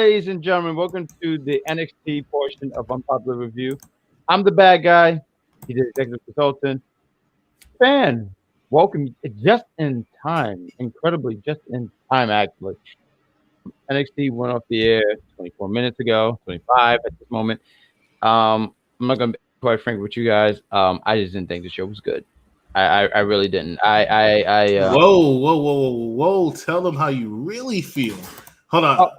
ladies and gentlemen. Welcome to the NXT portion of Unpopular Review. I'm the bad guy. He's the executive consultant. Fan, welcome just in time. Incredibly just in time, actually. NXT went off the air 24 minutes ago, 25 at this moment. I'm not going to be quite frank with you guys. I just didn't think the show was good. I really didn't. Whoa! Tell them how you really feel. Hold on.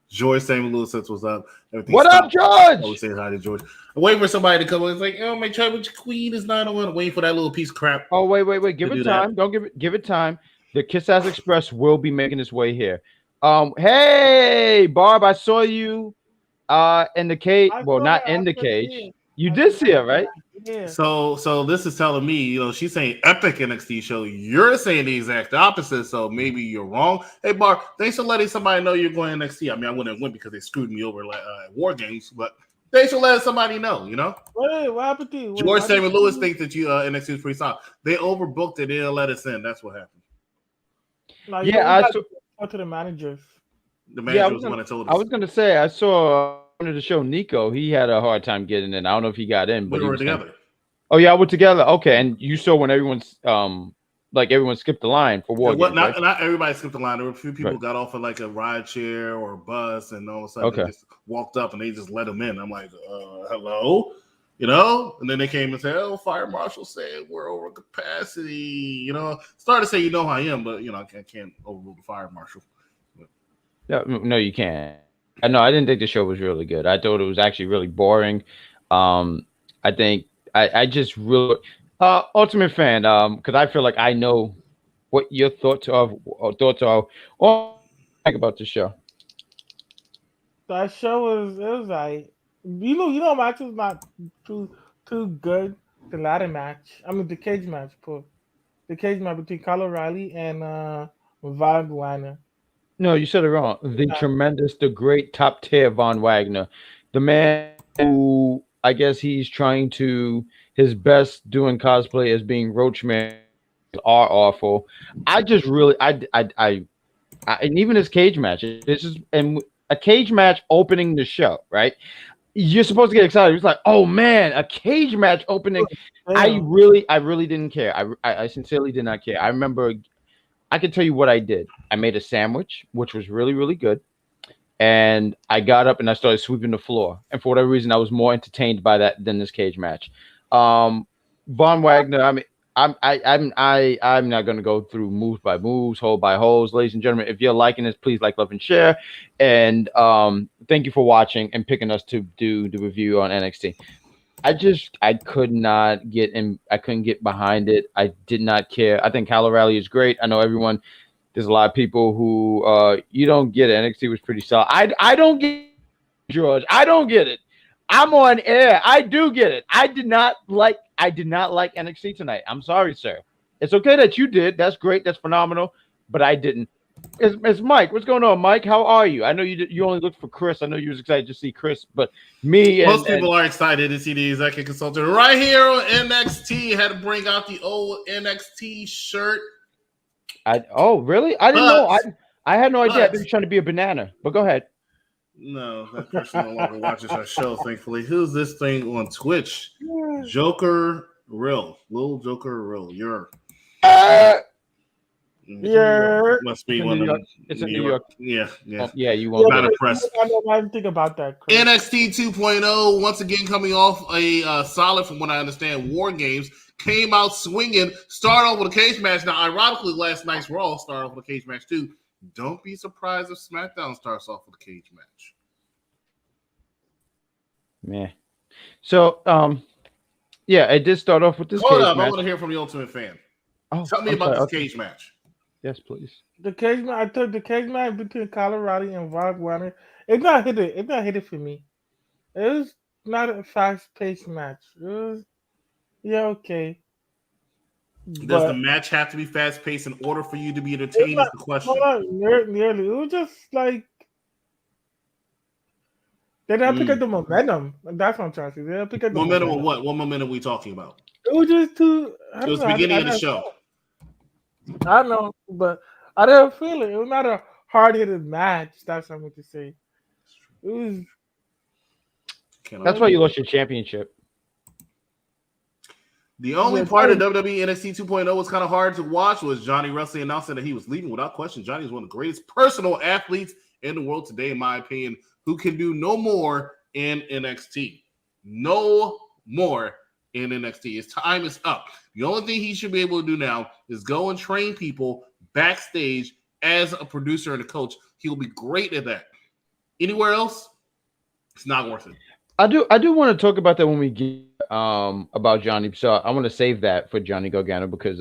George Samuel Lewis says what's up. What up, George? Always saying hi to George. I'm waiting for somebody to come in. It's like, oh, my tribal queen is not on. Waiting for that little piece of crap. Oh, wait. Give it time. Don't give it time. The Kiss Ass Express will be making its way here. Hey, Barb, I saw you in the cage. Well, not in the cage. You did see it, right? Yeah. So this is telling me, she's saying epic NXT show. You're saying the exact opposite. So maybe you're wrong. Hey, Barb, thanks for letting somebody know you're going NXT. I mean, I wouldn't have went because they screwed me over at War Games, but thanks for letting somebody know. Wait, what happened to you? George Samuel Lewis thinks that NXT is pretty solid. They overbooked it. They didn't let us in. That's what happened. I saw to the managers. The manager was the one that told us. I was going to say, I saw of the show, Nico, he had a hard time getting in. I don't know if he got in, but we were together. Oh yeah, we're together. Okay, and you saw when everyone's everyone skipped the line for War Games, right? Not everybody skipped the line. There were a few people got off of like a ride chair or a bus, and all of a sudden they just walked up and they just let them in. I'm like, hello, and then they came and said, "Oh, fire marshal said we're over capacity." Started to say, "You know how I am," but I can't overrule the fire marshal. No, you can't. No, I didn't think the show was really good. I thought it was actually really boring. I think I just really Ultimate Fan, because I feel like I know what your thoughts are about the show. That show was like match was not too good. The ladder match, the cage match, the cage match between Kyle O'Reilly and Von Wagner. No, you said it wrong. The great top tier Von Wagner, the man who I guess he's trying to his best doing cosplay as being Roachman are awful. I just really and even his cage match. This is a cage match opening the show, right? You're supposed to get excited. It's like, oh man, a cage match opening. I really didn't care. I sincerely did not care. I remember. I can tell you what I did. I made a sandwich, which was really, really good. And I got up and I started sweeping the floor. And for whatever reason, I was more entertained by that than this cage match. Von Wagner, I'm not going to go through moves by moves, hold by holds. Ladies and gentlemen, if you're liking this, please like, love, and share. And thank you for watching and picking us to do the review on NXT. I could not get in. I couldn't get behind it. I did not care. I think Kyle O'Reilly is great. I know everyone. There's a lot of people who you don't get it. NXT was pretty solid. I don't get it, George. I don't get it. I'm on air. I do get it. I did not like NXT tonight. I'm sorry, sir. It's okay that you did. That's great. That's phenomenal. But I didn't. It's Mike. What's going on, Mike? How are you? I know you only looked for Chris. I know you was excited to see Chris, but most people are excited to see the executive consultant right here on NXT. Had to bring out the old NXT shirt. Really? I didn't know. I had no idea. I was trying to be a banana. But go ahead. No, that person no longer watches our show. Thankfully, who's this thing on Twitch? Joker Real, Little Joker Real. Must be one of them. It's in New York. Yeah. You won't. Not impressed. I don't know anything about that. Chris. NXT 2.0 once again coming off a solid, from what I understand, War Games. Came out swinging. Started off with a cage match. Now, ironically, last night's Raw started off with a cage match too. Don't be surprised if SmackDown starts off with a cage match. Yeah. So, it did start off with this. Hold up, I want to hear from the Ultimate Fan. Tell me about this cage match. Yes, please. The cage match. I took the cage match between Kyle O'Reilly and Von Wagner. It's not hit it for me. It was not a fast-paced match. It was okay. Does the match have to be fast-paced in order for you to be entertained? Is the question. Nearly. It was just like they didn't pick up the momentum. That's what I'm trying to say. They didn't pick up the momentum. Of what? What momentum are we talking about? It was just too. It was the beginning of the show. I know, but I didn't feel it. It was not a hard-hitted match. That's what I'm going to say. It was. That's why you lost your championship. The only part of WWE NXT 2.0 was kind of hard to watch was Johnny Wrestling announcing that he was leaving. Without question, Johnny is one of the greatest personal athletes in the world today, in my opinion, who can do no more in NXT. No more in NXT. His time is up. The only thing he should be able to do now is go and train people backstage as a producer and a coach. He'll be great at that. Anywhere else, it's not worth it. I do want to talk about that when we get about Johnny. So I want to save that for Johnny Gargano because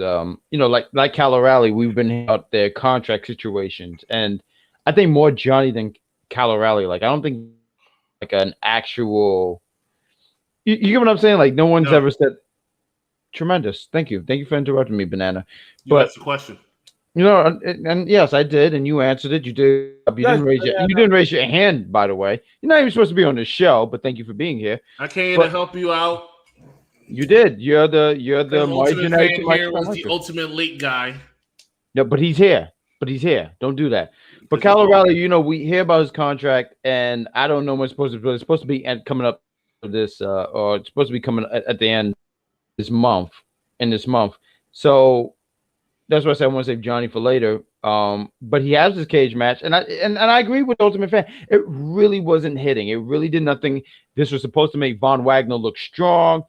like Cal O'Reilly, we've been out their contract situations, and I think more Johnny than Cal O'Reilly. Like I don't think like an actual. You get what I'm saying? Like no one's ever said. Tremendous. Thank you for interrupting me, Banana. You asked the question. And yes, I did, and you answered it. You did. You didn't raise your hand, by the way. You're not even supposed to be on the show, but thank you for being here. I came to help you out. You did. You're the marginate here was the ultimate late guy. No, but he's here. Don't do that. But Cal O'Reilly, we hear about his contract, and I don't know when it's supposed to be. It's supposed to be coming up this, or it's supposed to be coming at the end this month. So that's why I said I want to save Johnny for later. But he has his cage match, and I agree with Ultimate Fan. It really wasn't hitting. It really did nothing. This was supposed to make Von Wagner look strong.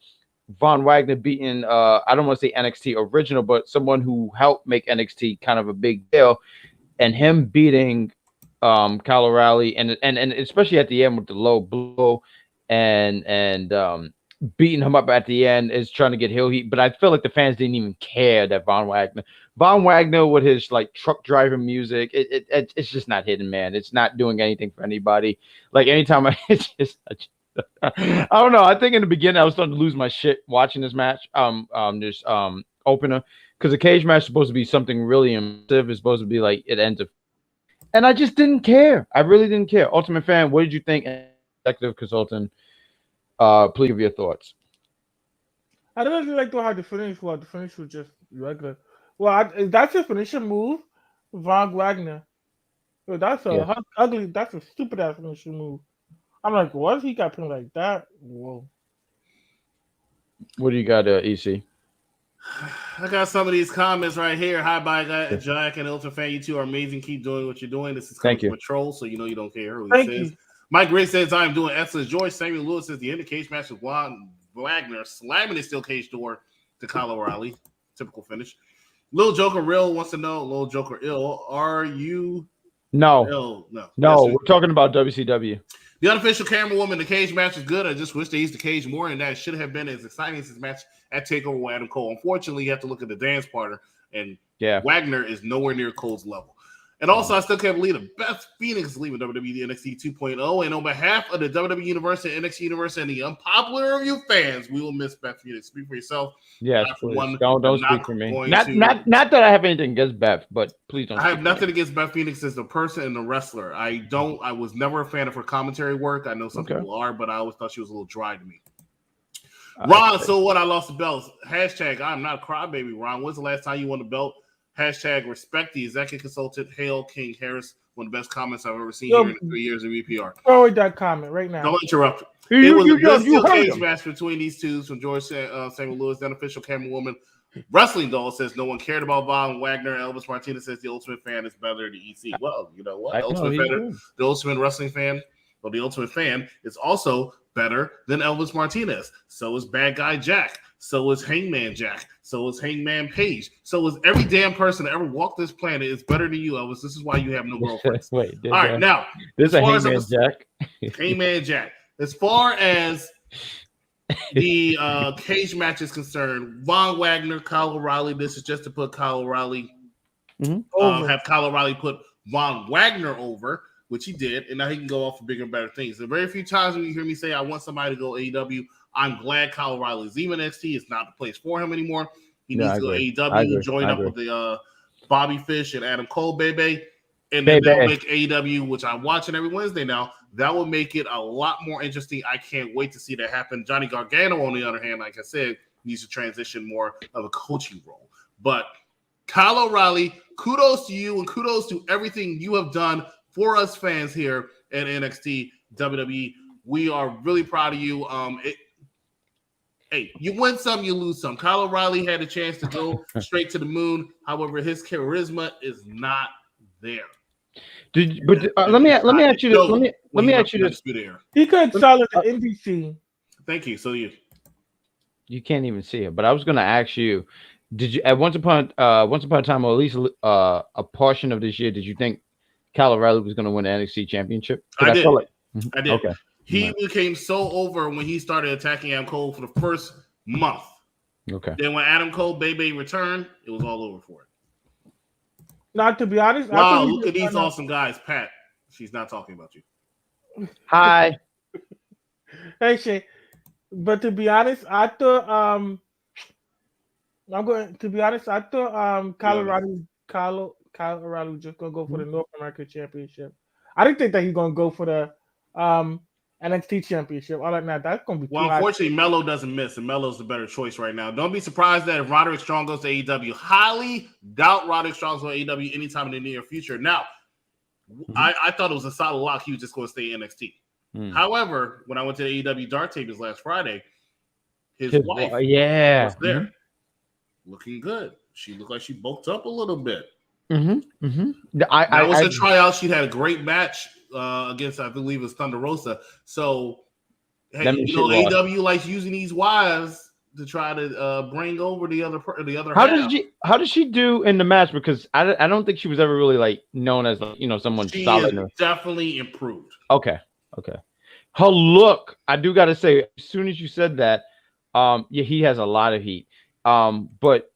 Von Wagner beating I don't want to say NXT original, but someone who helped make NXT kind of a big deal, and him beating Kyle O'Reilly and especially at the end with the low blow and beating him up at the end is trying to get heel heat. But I feel like the fans didn't even care that Von Wagner with his like truck driving music, it's just not hitting, man. It's not doing anything for anybody. Like anytime it's just I don't know. I think in the beginning I was starting to lose my shit watching this match. This opener, because the cage match is supposed to be something really impressive. It's supposed to be like it ends up, and I just didn't care. I really didn't care. Ultimate Fan, what did you think? Executive consultant, please give your thoughts. I don't really like how the finish was. The finish was just regular. Well, that's a finishing move, Von Wagner. So that's ugly. That's a stupid ass finishing move. I'm like, what? He got pinned like that? Whoa. What do you got, EC? I got some of these comments right here. Hi, bye, Jack and Ultra Fan. You two are amazing. Keep doing what you're doing. This is coming from a troll, so you don't care. Thank you. Mike Gray says, I'm doing excellent. George Samuel Lewis says, the end of cage match with Von Wagner slamming his steel cage door to Kyle O'Reilly. Typical finish. Lil Joker Real wants to know, Lil Joker Ill, are you ill? No, we're talking about WCW. The unofficial camera woman, the cage match is good. I just wish they used the cage more, and that should have been as exciting as his match at TakeOver with Adam Cole. Unfortunately, you have to look at the dance partner, and Wagner is nowhere near Cole's level. And also, I still can't believe the Beth Phoenix is leaving WWE NXT 2.0. And on behalf of the WWE Universe and NXT Universe and the unpopular review fans, we will miss Beth Phoenix. Speak for yourself. Yes, don't speak for me. Not that I have anything against Beth, but please don't. I have nothing against Beth Phoenix as a person and a wrestler. I was never a fan of her commentary work. I know some people are, but I always thought she was a little dry to me. Ron, so what? I lost the belts. Hashtag I'm not a crybaby, Ron. When's the last time you won a belt? Hashtag respect the executive consultant. Hail King Harris. One of the best comments I've ever seen here in 3 years of UPR. Forward that comment right now. Don't interrupt. It was a good steel cage match between these two from George Samuel Lewis. The unofficial camera woman Wrestling Doll says no one cared about Von Wagner. Elvis Martinez says the Ultimate Fan is better than EC. Well, you know what? The Ultimate Wrestling Fan, well, the Ultimate Fan is also better than Elvis Martinez. So is Bad Guy Jack. So is Hangman Jack. So is Hangman Page. So is every damn person that ever walked this planet is better than you, Elvis. This is why you have no girlfriends. All right, now. This is a Hangman Jack. Hangman Jack. As far as the cage match is concerned, Von Wagner, Kyle O'Reilly, this is just to put Kyle O'Reilly, have Kyle O'Reilly put Von Wagner over, which he did, and now he can go off for bigger and better things. There are very few times when you hear me say I want somebody to go AEW. I'm glad Kyle O'Reilly is leaving NXT. It's not the place for him anymore. He needs to go AEW, join up with the Bobby Fish and Adam Cole, baby. And then they'll make AEW, which I'm watching every Wednesday now. That will make it a lot more interesting. I can't wait to see that happen. Johnny Gargano, on the other hand, like I said, needs to transition more of a coaching role. But Kyle O'Reilly, kudos to you and kudos to everything you have done for us fans here at NXT. WWE. We are really proud of you. Hey, you win some, you lose some. Kyle O'Reilly had a chance to go straight to the moon. However, his charisma is not there. Let me ask you this. Let me ask you this. He could sell it to NBC. Thank you. So you can't even see it, but I was going to ask you: did you at once upon a time, or at least a portion of this year, did you think Kyle O'Reilly was going to win the NXT Championship? I did. I did. Okay. He became so over when he started attacking Adam Cole for the first month. Okay. Then when Adam Cole Baby returned, it was all over for it. Not to be honest. Wow, look at these awesome guys. Pat, she's not talking about you. Hi. Hey, Shay. But to be honest, I thought Kyle O'Reilly was just gonna go for the North American Championship. I didn't think that he's gonna go for the NXT Championship. All right, now that's gonna be. Well, unfortunately, Melo doesn't miss, and Melo's the better choice right now. Don't be surprised that if Roderick Strong goes to AEW. Highly doubt Roderick Strong's going to AEW anytime in the near future. Now, I thought it was a solid lock. He was just going to stay in NXT. However, when I went to the AEW Dark Tables last Friday, his wife was there, looking good. She looked like she bulked up a little bit. That was a tryout. She had a great match against, I believe, it was Thunder Rosa. So, hey, AEW likes using these wives to try to bring over the other. How did she do in the match? Because I don't think she was ever really known as someone solid. She definitely improved. Okay. Her look, I do got to say, as soon as you said that, he has a lot of heat. But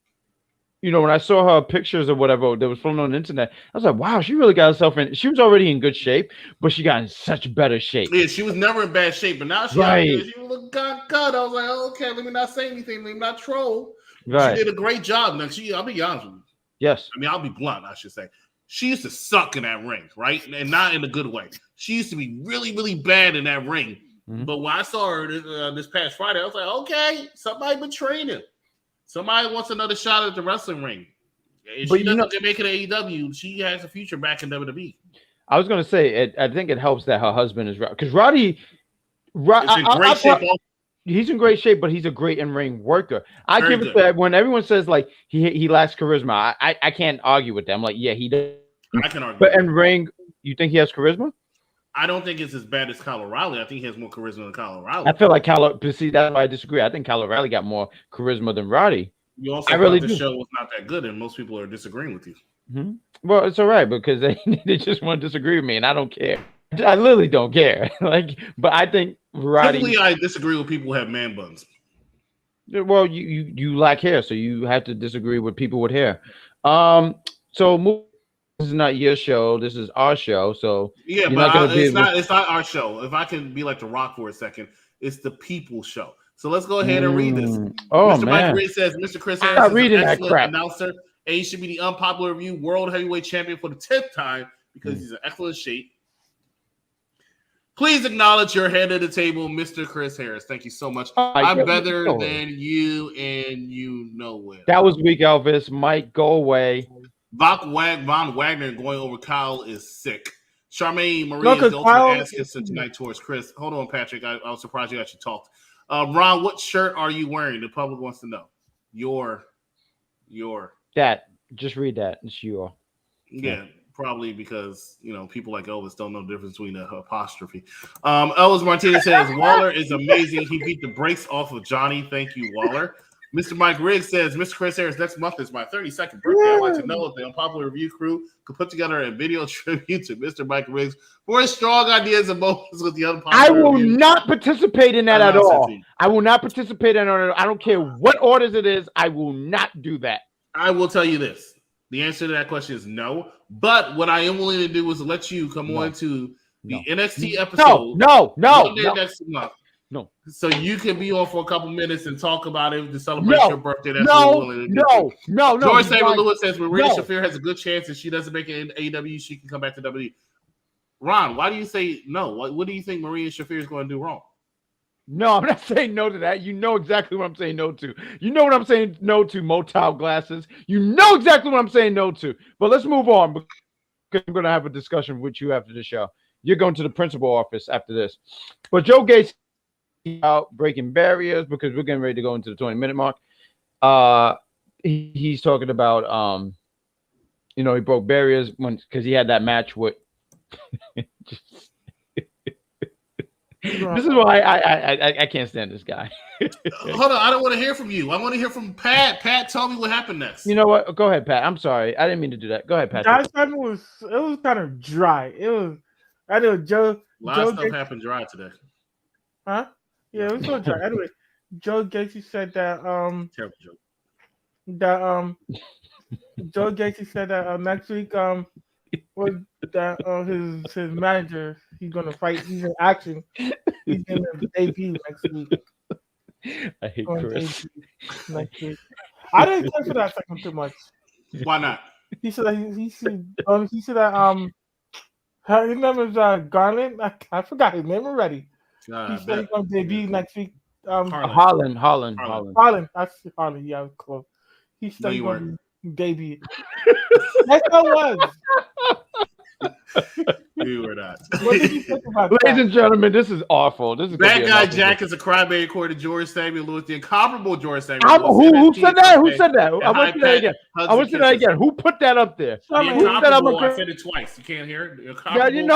when I saw her pictures or whatever that was floating on the internet, I was like, wow, she really got herself in. She was already in good shape, but she got in such better shape. Yeah, she was never in bad shape, but now she looked good. I was like, okay, let me not say anything, let me not troll. Right. She did a great job. Now, I'll be honest with you. Yes. I mean, I'll be blunt, I should say. She used to suck in that ring, right? And not in a good way. She used to be really, really bad in that ring. But when I saw her this past Friday, I was like, okay, somebody betrayed him. Somebody wants another shot at the wrestling ring. If she doesn't make it to AEW, she has a future back in WWE. I was going to say, I think it helps that her husband is because Roddy is in great shape. He's in great shape, but he's a great in-ring worker. I give it that when everyone says he lacks charisma, I can't argue with them. He does. I can argue. But in ring, you think he has charisma? I don't think it's as bad as Kyle O'Reilly. I think he has more charisma than Kyle O'Reilly. I feel like but see, that's why I disagree. I think Kyle O'Reilly got more charisma than Roddy. You also thought the show was not that good, and most people are disagreeing with you. Well, it's all right because they just want to disagree with me, and I don't care. I literally don't care. But I think Roddy. Typically, I disagree with people who have man buns. Well, you lack hair, so you have to disagree with people with hair. So this is not your show. This is our show. So yeah, but it's not our show. If I can be like The Rock for a second, it's the people's show. So let's go ahead and read this. Oh, Mr. man. Mike Reed says, Mr. Chris Harris is an excellent announcer. And he should be the unpopular review world heavyweight champion for the 10th time because he's in excellent shape. Please acknowledge your head of the table, Mr. Chris Harris. Thank you so much. I'm better than you, and you know it. That was weak, Elvis. Mike, go away. Von Wagner going over Kyle is sick. Charmaine Marie is the ultimate ass kisser tonight towards Chris. Hold on, Patrick. I was surprised you actually talked. Ron, what shirt are you wearing? The public wants to know. Your. That. Just read that. It's your. Yeah, probably because, people like Elvis don't know the difference between an apostrophe. Elvis Martinez says, Waller is amazing. He beat the brakes off of Johnny. Thank you, Waller. Mr. Mike Riggs says, Mr. Chris Harris, next month is my 32nd birthday. I'd like to know if the Unpopular Review crew could put together a video tribute to Mr. Mike Riggs for his strong ideas and moments with the Unpopular I will not participate in that at all. I will not participate in it. I don't care what orders it is. I will not do that. I will tell you this. The answer to that question is no. But what I am willing to do is let you come on to the NXT episode. No. Next month. No. So you can be on for a couple minutes and talk about it to celebrate your birthday. That's what we're willing to do. No. George Saber Lewis says when Rhea Shafir has a good chance if she doesn't make it in AEW, she can come back to WWE. Ron, why do you say no? What do you think Maria Shafir is going to do wrong? No, I'm not saying no to that. You know exactly what I'm saying no to. You know what I'm saying no to, Motown glasses. You know exactly what I'm saying no to. But let's move on because I'm going to have a discussion with you after the show. You're going to the principal office after this. But Joe Gacy out breaking barriers because we're getting ready to go into the 20-minute mark. He's talking about he broke barriers because he had that match with. This is why I can't stand this guy. Hold on, I don't want to hear from you. I want to hear from Pat. Pat, tell me what happened next. You know what? Go ahead, Pat. I'm sorry, I didn't mean to do that. Go ahead, Pat. That segment was kind of dry. It was. I know Joe. A lot of stuff happened dry today. Huh? Yeah, it was so dry. Anyway, Joe Gacy said that terrible joke. That Joe Gacy said that next week was that his manager, he's gonna fight. He's in action. He's gonna debut next week. I hate Chris. Next week. I didn't care for that segment too much. Why not? He said that he said that his name is Garland. I forgot his name already. He said he's gonna debut next week. Holland. That's Harlan. Yeah, I was close. He said he's gonna debut. That's what it was. You were not. What did you think about Ladies and gentlemen, this is awful. This is Bad Guy Jack is a crybaby according to George Samuel Lewis, the incomparable George Samuel Lewis. Who said that? Who said that? I want to say that again. Who put that up there? I said it twice. You can't hear it. Yeah,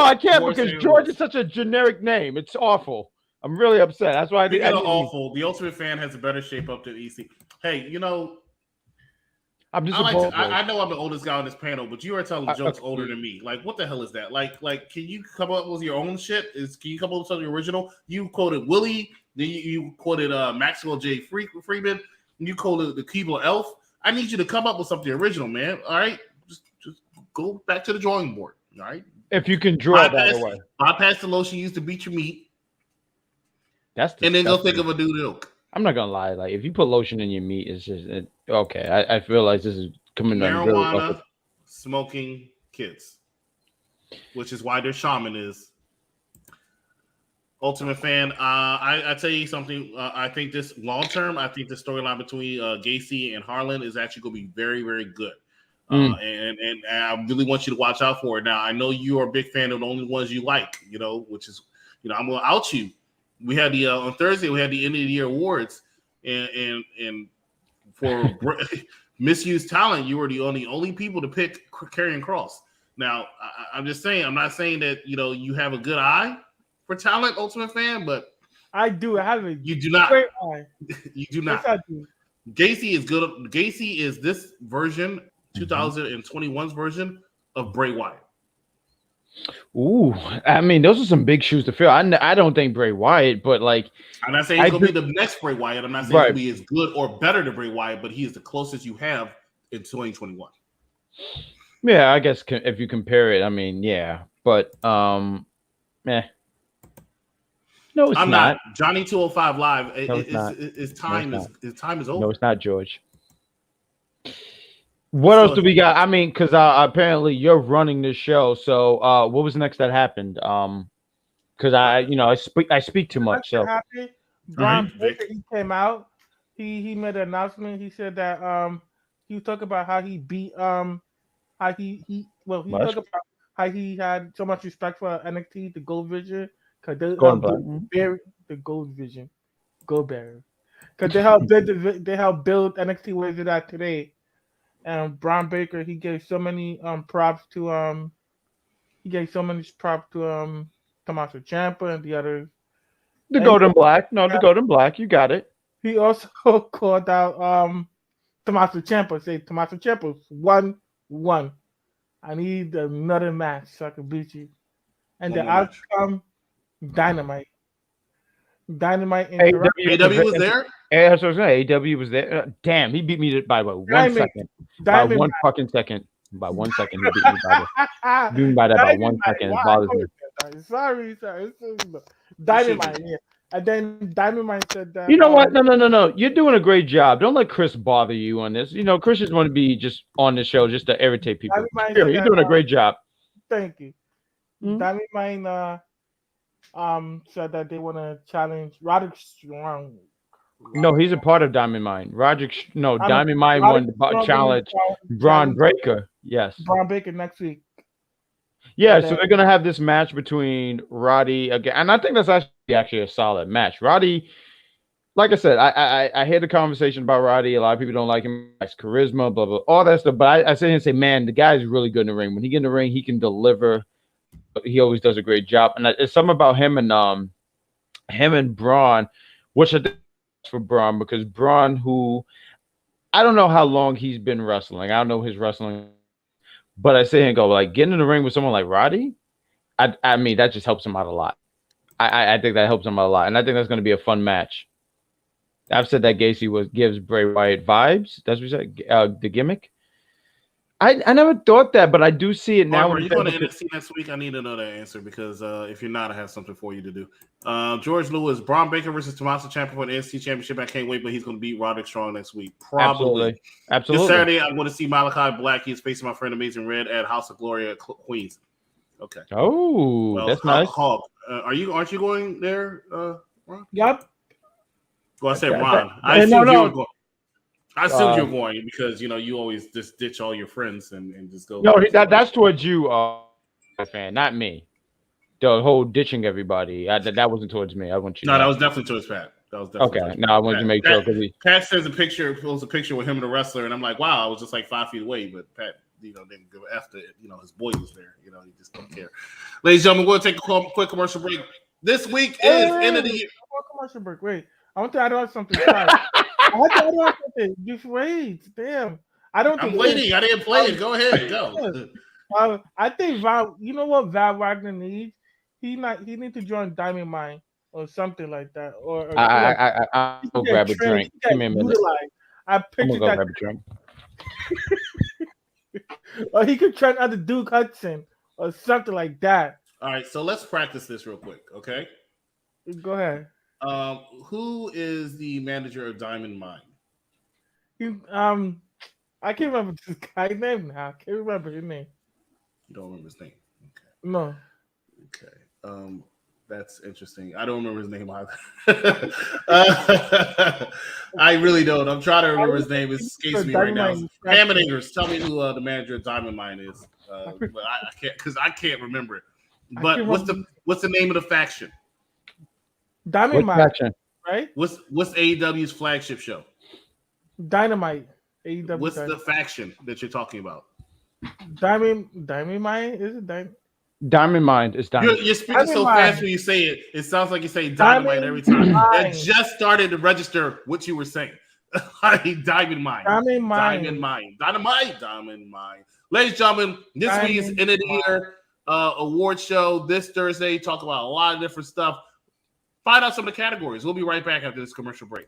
I can't because George is such a generic name. It's awful. I'm really upset. That's why I did. Awful. The Ultimate Fan has a better shape up than EC. Hey, I'm just. I know I'm the oldest guy on this panel, but you are telling jokes older than me. Like, what the hell is that? Like, can you come up with your own shit? Can you come up with something original? You quoted Willie, then you quoted Maxwell J. Freeman, and you quoted the Keebler Elf. I need you to come up with something original, man. All right, just go back to the drawing board. All right. If you can draw by the way, bypass the lotion used to beat your meat. That's and then go think of a new ilk. I'm not gonna lie. Like, if you put lotion in your meat, it's just okay. I feel like this is coming on marijuana smoking kids, which is why their shaman is Ultimate Fan. I tell you something. I think this long term, I think the storyline between Gacy and Harlan is actually going to be very, very good. And I really want you to watch out for it. Now, I know you are a big fan of the only ones you like, which is, I'm going to out you. We had the on Thursday. We had the end of the year awards, and for misused talent, you were the only people to pick Karrion Kross. Now, I'm just saying. I'm not saying that you have a good eye for talent, Ultimate Fan, but I do. I have a you do not. Great eye. You do not. Yes, I do. Gacy is good. Gacy is this version, 2021's version of Bray Wyatt. Ooh, I mean, those are some big shoes to fill. I don't think Bray Wyatt, but like, I'm not saying he's gonna be the next Bray Wyatt. I'm not saying he'll be as good or better than Bray Wyatt, but he is the closest you have in 2021. Yeah, I guess if you compare it, I mean, yeah, but No, it's I'm not. Johnny 205 Live. His time is over. No, it's not, George. What else do we got? I mean, because apparently you're running this show. So, what was next that happened? Because I speak too much. So, Braun Breaker, he came out. He made an announcement. He said that he talked about how he beat talked about how he had so much respect for NXT, the Gold Vision, because they the Gold Vision, Gold Bearer, because they helped build NXT where it's at today. And Braun Breaker, he gave so many props to Tommaso Ciampa and the others. The Golden Black. No, the Golden Black. You got it. He also called out Tommaso Ciampa. Say Tommaso Ciampa's 1-1. I need another match so I can beat you. And the outcome, Dynamite. Dynamite. AW was there. That's what I was saying. AW was there. Damn, he beat me by what? 1 second. By 1 fucking second. By 1 second, he beat me by that. By 1 second. It bothers me. Sorry. Dynamite. Yeah. And then Dynamite said that. You know what? No. You're doing a great job. Don't let Chris bother you on this. Chris just want to be just on the show just to irritate people. You're doing a great job. Thank you. Dynamite said that they want to challenge Roderick Strong. No, he's a part of Diamond Mine. Diamond Mine won the challenge. Braun Breaker. Yes. Braun Breaker next week. Yeah, so they're gonna have this match between Roddy again, and I think that's actually a solid match. Roddy, like I said, I hear the conversation about Roddy. A lot of people don't like him. His charisma, blah blah, all that stuff. But I sit here and say, man, the guy's really good in the ring. When he get in the ring, he can deliver. He always does a great job. And it's something about him and Braun, which I think for Braun, because Braun, who I don't know how long he's been wrestling. I don't know his wrestling, but I sit here and go, like, getting in the ring with someone like Roddy, I mean, that just helps him out a lot. I think that helps him out a lot, and I think that's going to be a fun match. I've said that Gacy gives Bray Wyatt vibes. That's what you said. The gimmick. I never thought that, but I do see it now. Are you going to NXT next week? I need to know that answer because if you're not, I have something for you to do. George Lewis, Braun Baker versus Tommaso Ciampa for the NXT Championship. I can't wait, but he's going to beat Roderick Strong next week. Probably. Absolutely. This Saturday, I'm going to see Malachi Black. He's facing my friend Amazing Red at House of Glory at Queens. Okay. Oh, well, that's nice. Aren't you going there, Ron? Yep. Well, I said Ron. I assumed you were going. I assumed you're going because you always just ditch all your friends and just go. No, that's towards you, fan, not me. The whole ditching everybody. That wasn't towards me. I want you. No, that was definitely towards Pat. That was definitely okay. No, I wanted to make sure because Pat sends a picture, pulls a picture with him and a wrestler, and I'm like, wow, I was just like 5 feet away, but Pat, didn't give after his boy was there. He just don't care. Ladies and gentlemen, we'll take a quick commercial break. This week is end of the year. Commercial break. Wait, I want to add on something. I want to add on something. Just wait. Damn. I'm waiting. I didn't play it. Go ahead. Go. I think Val. You know what Val Wagner needs? He needs to join Diamond Mine or something like that. Or I'll grab a drink. Give me a minute. I pictured that. Grab a drink. Or he could train under Duke Hudson or something like that. All right, so let's practice this real quick, okay? Go ahead. Who is the manager of Diamond Mine? I can't remember this guy's name now. I can't remember his name. You don't remember his name? Okay. No. Okay. That's interesting. I don't remember his name either. I really don't. I'm trying to remember his name. It escapes me right now. Hammondingers, tell me who the manager of Diamond Mine is. But I can't because I can't remember it. But what's the name of the faction? Diamond Mine, faction? Right? What's AEW's flagship show? Dynamite. AEW. What's the faction that you're talking about? Diamond Mine? Is it Diamond? Diamond Mine is Diamond. You're speaking so fast when you say it. It sounds like you say Dynamite every time. That just started to register what you were saying. Diamond Mine. Diamond Mine. Diamond Mine. Dynamite. Diamond Mine. Ladies and gentlemen, this week's end of the year award show this Thursday. Talk about a lot of different stuff. Find out some of the categories. We'll be right back after this commercial break.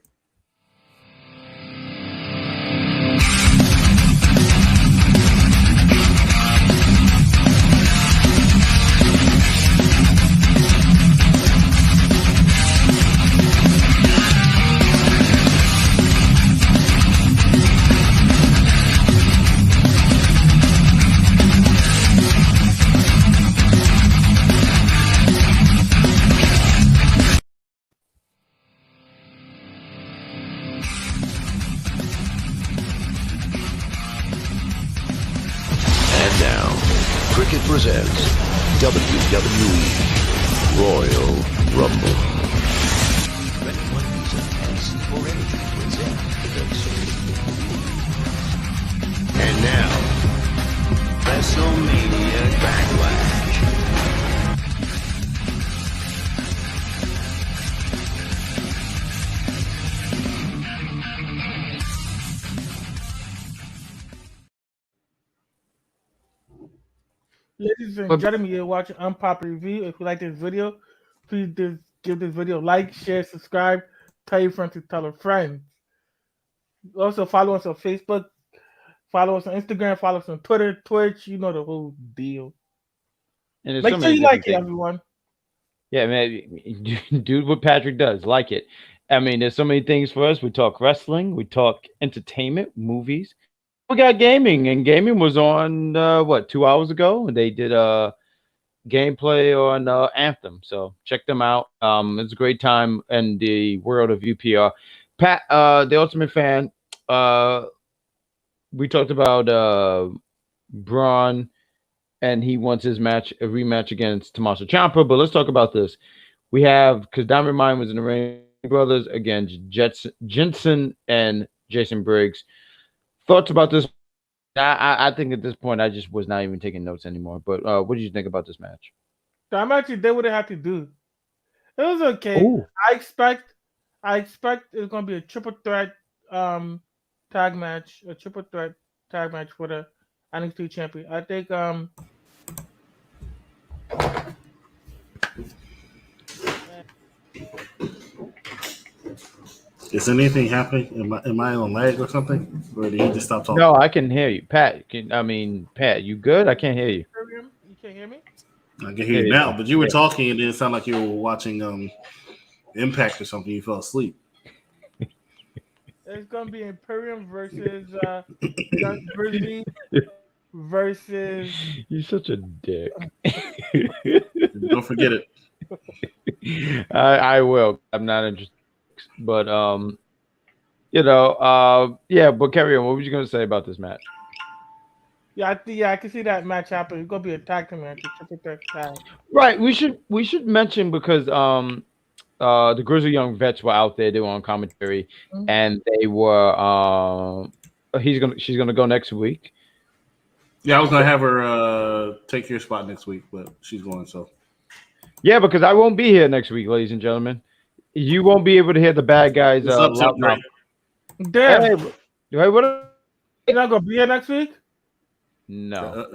Presents WWE Royal Rumble. And now, WrestleMania Backlash. Ladies and gentlemen, you're watching Unpopular Review. If you like this video, please give this video a like, share, subscribe, tell your friends to tell a friend. Also, follow us on Facebook, follow us on Instagram, follow us on Twitter, Twitch. You know the whole deal. And make sure you like it, everyone. Yeah, man, do what Patrick does. Like it. I mean, there's so many things for us. We talk wrestling, we talk entertainment, movies. We got gaming, and gaming was on 2 hours ago, and they did gameplay on Anthem. So check them out. It's a great time in the world of UPR. Pat, the Ultimate Fan. We talked about Braun and he wants his a rematch against Tommaso Ciampa. But let's talk about this. We have, because Diamond Mine was in the ring, brothers against Jensen and Jason Briggs. Thoughts about this? I think at this point I just was not even taking notes anymore. But what did you think about this match? I'm actually did what they had to do. It was okay. Ooh. I expect it's gonna be a triple threat tag match, for the Nxt Champion. I think Is anything happening? Am I on lag or something? Or did he just stop talking? No, I can hear you, Pat. Pat, you good? I can't hear you. You can't hear me? I can hear you now, but you were talking and it sounded like you were watching Impact or something. You fell asleep. It's gonna be Imperium versus Grizzly versus. You're such a dick. Don't forget it. I will. I'm not interested, but yeah. But carry on. What were you going to say about this match? Yeah, I can see that match happen. It's gonna be a tag team match, a triple threat tag. Right. We should mention because the Grizzly Young Vets were out there. They were on commentary, and they were she's gonna go next week. Yeah, I was gonna have her take your spot next week, but she's going so. Yeah, because I won't be here next week, ladies and gentlemen. You won't be able to hear the bad guys. What's up, Tim? Damn. Hey, what? You're not gonna be here next week? No.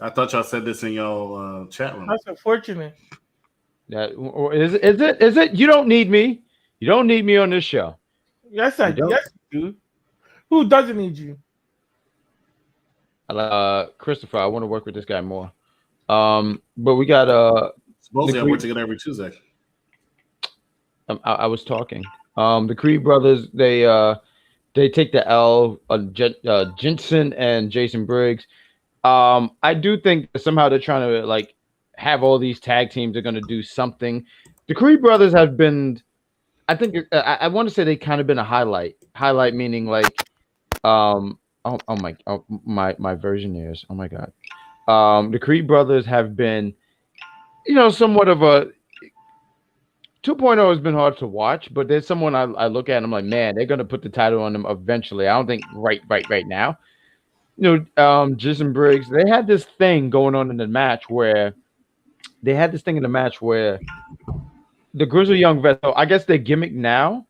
I thought y'all said this in your chat room. That's unfortunate. Is it? You don't need me. You don't need me on this show. Yes, I do. Yes, you do. Who doesn't need you? Christopher, I want to work with this guy more. But we got supposedly I work together every Tuesday. I was talking. The Creed brothers, they take the L on Jensen and Jason Briggs. I do think that somehow they're trying to like have all these tag teams are going to do something. The Creed brothers have been, I think, I want to say they kind of been a highlight. Highlight meaning like, my version is, oh my god. The Creed brothers have been, somewhat of a 2.0 has been hard to watch, but there's someone I look at and I'm like, man, they're gonna put the title on them eventually. I don't think right now. Jason Briggs, they had this thing going on in the match where the Grizzly Young Vets, so I guess their gimmick now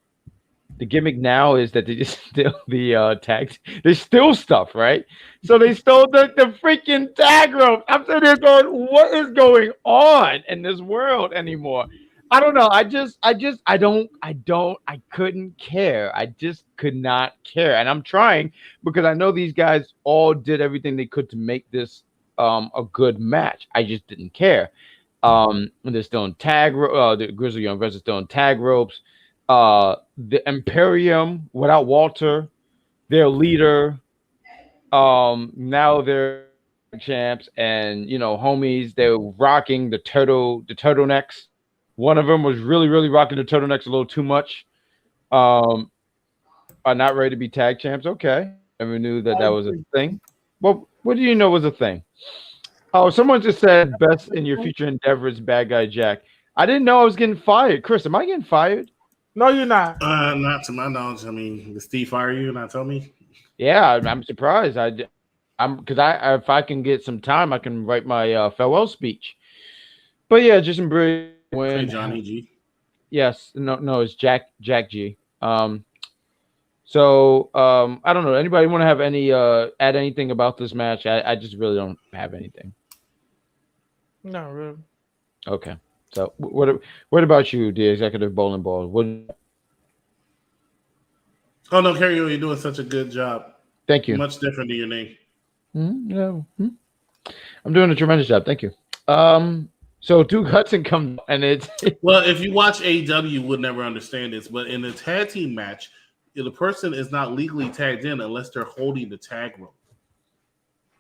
is that they just steal the tags. They steal stuff, right? So they stole the freaking tag rope. I'm sitting there going, what is going on in this world anymore? I don't know. I couldn't care. I just could not care. And I'm trying because I know these guys all did everything they could to make this a good match. I just didn't care. They're still in the Grizzly Young Vets are still in tag ropes. The Imperium without Walter, their leader. Now they're champs and homies. They're rocking the turtlenecks. One of them was really, really rocking the turtlenecks a little too much. Are not ready to be tag champs. Okay. Never knew that was a thing. Well, what do you know was a thing? Oh, someone just said best in your future endeavors, bad guy Jack. I didn't know I was getting fired. Chris, am I getting fired? No, you're not. Not to my knowledge. I mean, did Steve fire you and not tell me? Yeah, I'm surprised. If I can get some time, I can write my farewell speech. But yeah, Jason Briggs. Hey, Johnny G. Yes, no, it's Jack G. I don't know. Anybody want to have any add anything about this match? I just really don't have anything. Not really. Okay. So what about you, the executive bowling ball? Oh no, Carrie, you're doing such a good job. Thank you. Much different than your name. I'm doing a tremendous job. Thank you. So Duke Hudson comes and it's well, if you watch AEW, you would never understand this, but in a tag team match, the person is not legally tagged in unless they're holding the tag rope.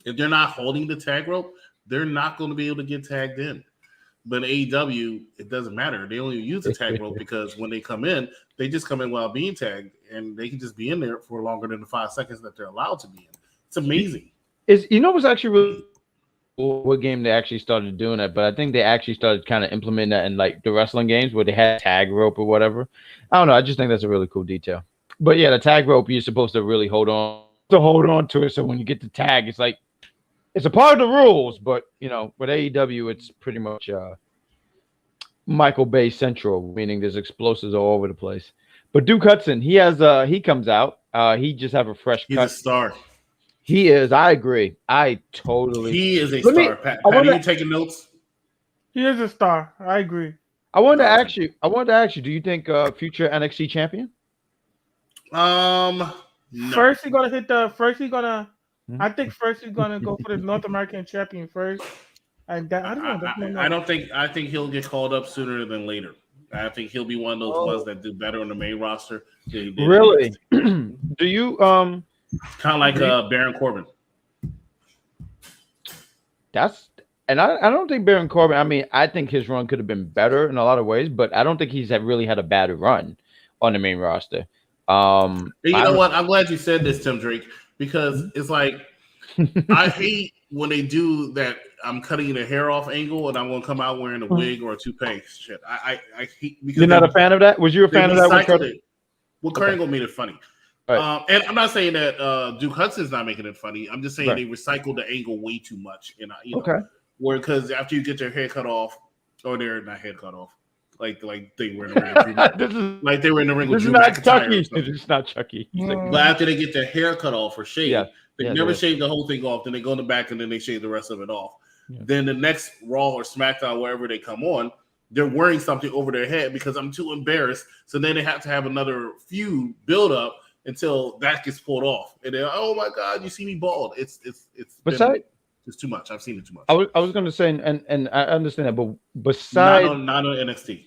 If they're not holding the tag rope, they're not going to be able to get tagged in. But in AEW, it doesn't matter. They only use the tag rope because when they come in, they just come in while being tagged, and they can just be in there for longer than the 5 seconds that they're allowed to be in. It's amazing. What's actually really what game they actually started doing that, but I think they actually started kind of implementing that in like the wrestling games where they had tag rope or whatever. I don't know. I just think that's a really cool detail. But yeah, the tag rope, you're supposed to really hold on to it. So when you get the tag, it's like it's a part of the rules. But you know, with AEW, it's pretty much Michael Bay Central, meaning there's explosives all over the place. But Duke Hudson, he comes out. He just have a fresh cut. He's a star. He is. I agree. I totally. He is a star. Pat, are you taking notes? He is a star. I agree. I wanted to ask you. Do you think future NXT champion? No. First, he's gonna hit the. First, he's gonna. I think first he's gonna go for the North American champion first. And that, I don't know. I don't think. I think he'll get called up sooner than later. I think he'll be one of those ones that do better on the main roster. Really? Do you kind of like Baron Corbin? And I don't think Baron Corbin. I mean, I think his run could have been better in a lot of ways, but I don't think he's really had a bad run on the main roster. You know what? I'm glad you said this, Tim Drake, because it's like I hate when they do that. I'm cutting the hair off angle, and I'm going to come out wearing a wig or a toupee. Shit, I hate. Because you're not a fan of that? Was you a fan of that? Well, Kurt Angle made it funny. Right. And I'm not saying that Duke Hudson's not making it funny. I'm just saying they recycled the angle way too much. And where because after you get their hair cut off, or they're not head cut off, like they were in the ring. Like they were in the ring with Drew McIntyre. It's not Chucky. But after they get their hair cut off or shaved, they never shave the whole thing off. Then they go in the back and then they shave the rest of it off. Yeah. Then the next Raw or SmackDown, wherever they come on, they're wearing something over their head because I'm too embarrassed. So then they have to have another feud build up until that gets pulled off. And then, oh my God, you see me bald. It's too much. I've seen it too much. I was going to say, and I understand that, but besides not on NXT.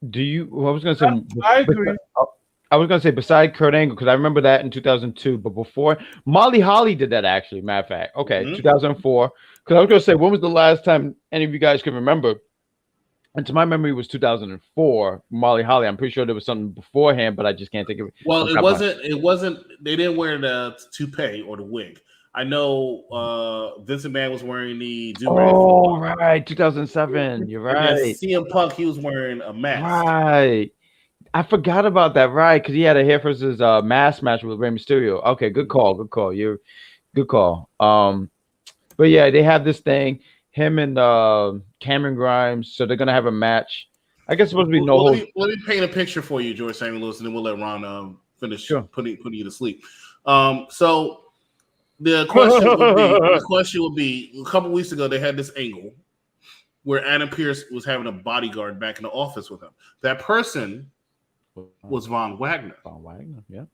Do you? Well, I was going to say. I agree. I was going to say beside Kurt Angle because I remember that in 2002. But before, Molly Holly did that actually. Matter of fact, 2004. Because I was going to say, when was the last time any of you guys can remember? And to my memory, it was 2004. Molly Holly. I'm pretty sure there was something beforehand, but I just can't think of it. Well, it wasn't. It wasn't. They didn't wear the toupee or the wig. I know Vince McMahon was wearing the do-rag. Oh, right. 2007. You're right. CM Punk, he was wearing a mask. Right. I forgot about that. Right. Because he had a hair versus mask match with Rey Mysterio. Okay. Good call. Good call. You're good call. But yeah, they have this thing. Him and Cameron Grimes. So they're going to have a match. I guess it's supposed to be let me paint a picture for you, George Samuel Lewis, and then we'll let Ron finish putting you to sleep. So the question would be a couple weeks ago they had this angle where Adam Pearce was having a bodyguard back in the office with him. That person was Von Wagner. Von Wagner, yeah.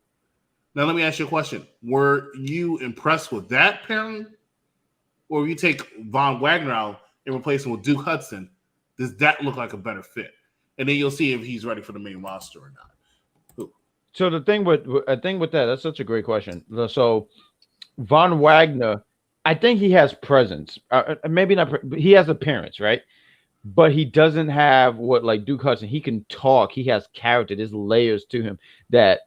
Now let me ask you a question. Were you impressed with that pairing? Or if you take Von Wagner out and replace him with Duke Hudson, does that look like a better fit? And then you'll see if he's ready for the main roster or not. So the thing with that's such a great question. So Von Wagner, I think he has presence. Maybe not. He has appearance, right? But he doesn't have what like Duke Hudson. He can talk. He has character. There's layers to him that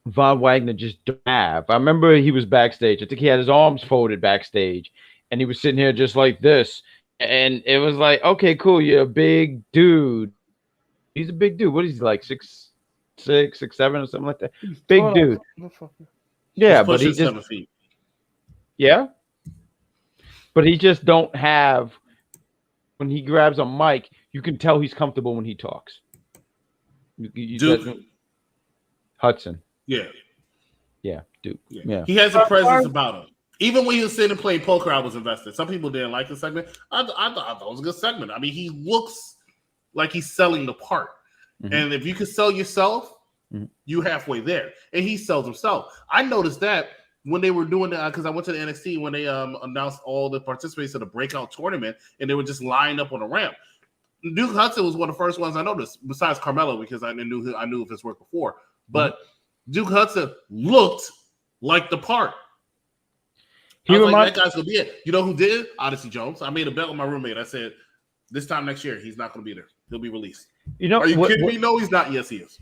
Von Wagner just don't have. I remember he was backstage. I think he had his arms folded backstage, and he was sitting here just like this. And it was like, okay, cool. You're a big dude. He's a big dude. What is he like? 6'6", 6'7", or something like that. Big dude. Yeah, but he just 7 feet. Yeah, but he just don't have. When he grabs a mic, you can tell he's comfortable when he talks. Duke Hudson. Yeah, Duke. Yeah, he has a presence about him. Even when he was sitting and playing poker, I was invested. Some people didn't like the segment. I thought it was a good segment. I mean, he looks like he's selling the part. Mm-hmm. And if you can sell yourself, you halfway there. And he sells himself. I noticed that when they were doing that, because I went to the NXT when they announced all the participants of the breakout tournament, and they were just lined up on the ramp. Duke Hudson was one of the first ones I noticed, besides Carmelo, because I knew of his work before. But Duke Hudson looked like the part. That guy's gonna be it. You know who did? Odyssey Jones. I made a bet with my roommate. I said, this time next year, he's not gonna be there. He'll be released. You know, are you kidding me? No, he's not. Yes, he is.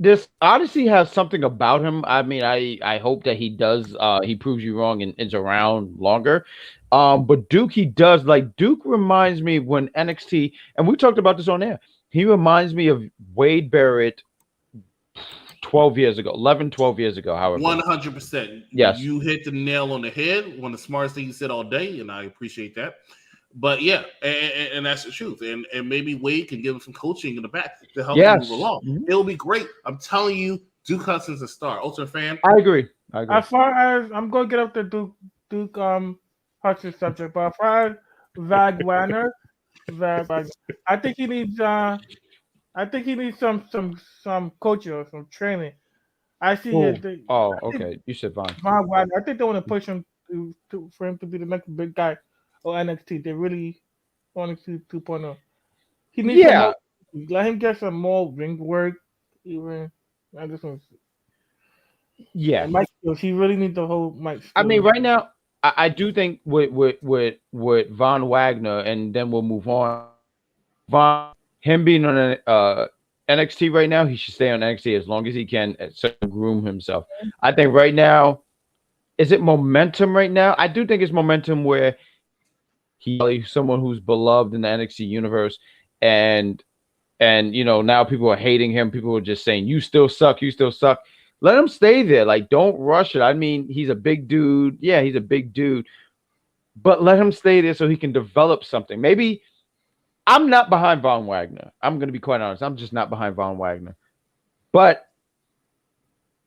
this Odyssey has something about him. I mean, I hope that he does. He proves you wrong and is around longer. But Duke, he does like Duke reminds me when NXT, and we talked about this on air. He reminds me of Wade Barrett 12 years ago, 11, 12 years ago, however. 100%. Yes. You hit the nail on the head. One of the smartest things you said all day, and I appreciate that. But yeah, and that's the truth. And maybe Wade can give him some coaching in the back to help him move along. Mm-hmm. It'll be great. I'm telling you, Duke Hudson's a star. Ultimate fan. I agree. As far as I'm going to get up the Duke Hudson subject, but as far as Wagner, I think he needs some coaching or some training. I see it. Okay. You said Von. Wagner. I think they want to push him for him to be the next big guy on NXT. They really want to 2.0. He needs some more, let him get some more ring work. Even I just want to. Yeah, Mike skills. He really needs the whole Mike skills. I mean, right now, I do think with Von Wagner, and then we'll move on. Him being on NXT right now, he should stay on NXT as long as he can groom himself. I think right now, is it momentum right now? I do think it's momentum where he's someone who's beloved in the NXT universe, and now people are hating him. People are just saying, "You still suck. You still suck." Let him stay there. Like, don't rush it. I mean, he's a big dude. Yeah, he's a big dude. But let him stay there so he can develop something. Maybe I'm not behind Von Wagner. I'm going to be quite honest. I'm just not behind Von Wagner. But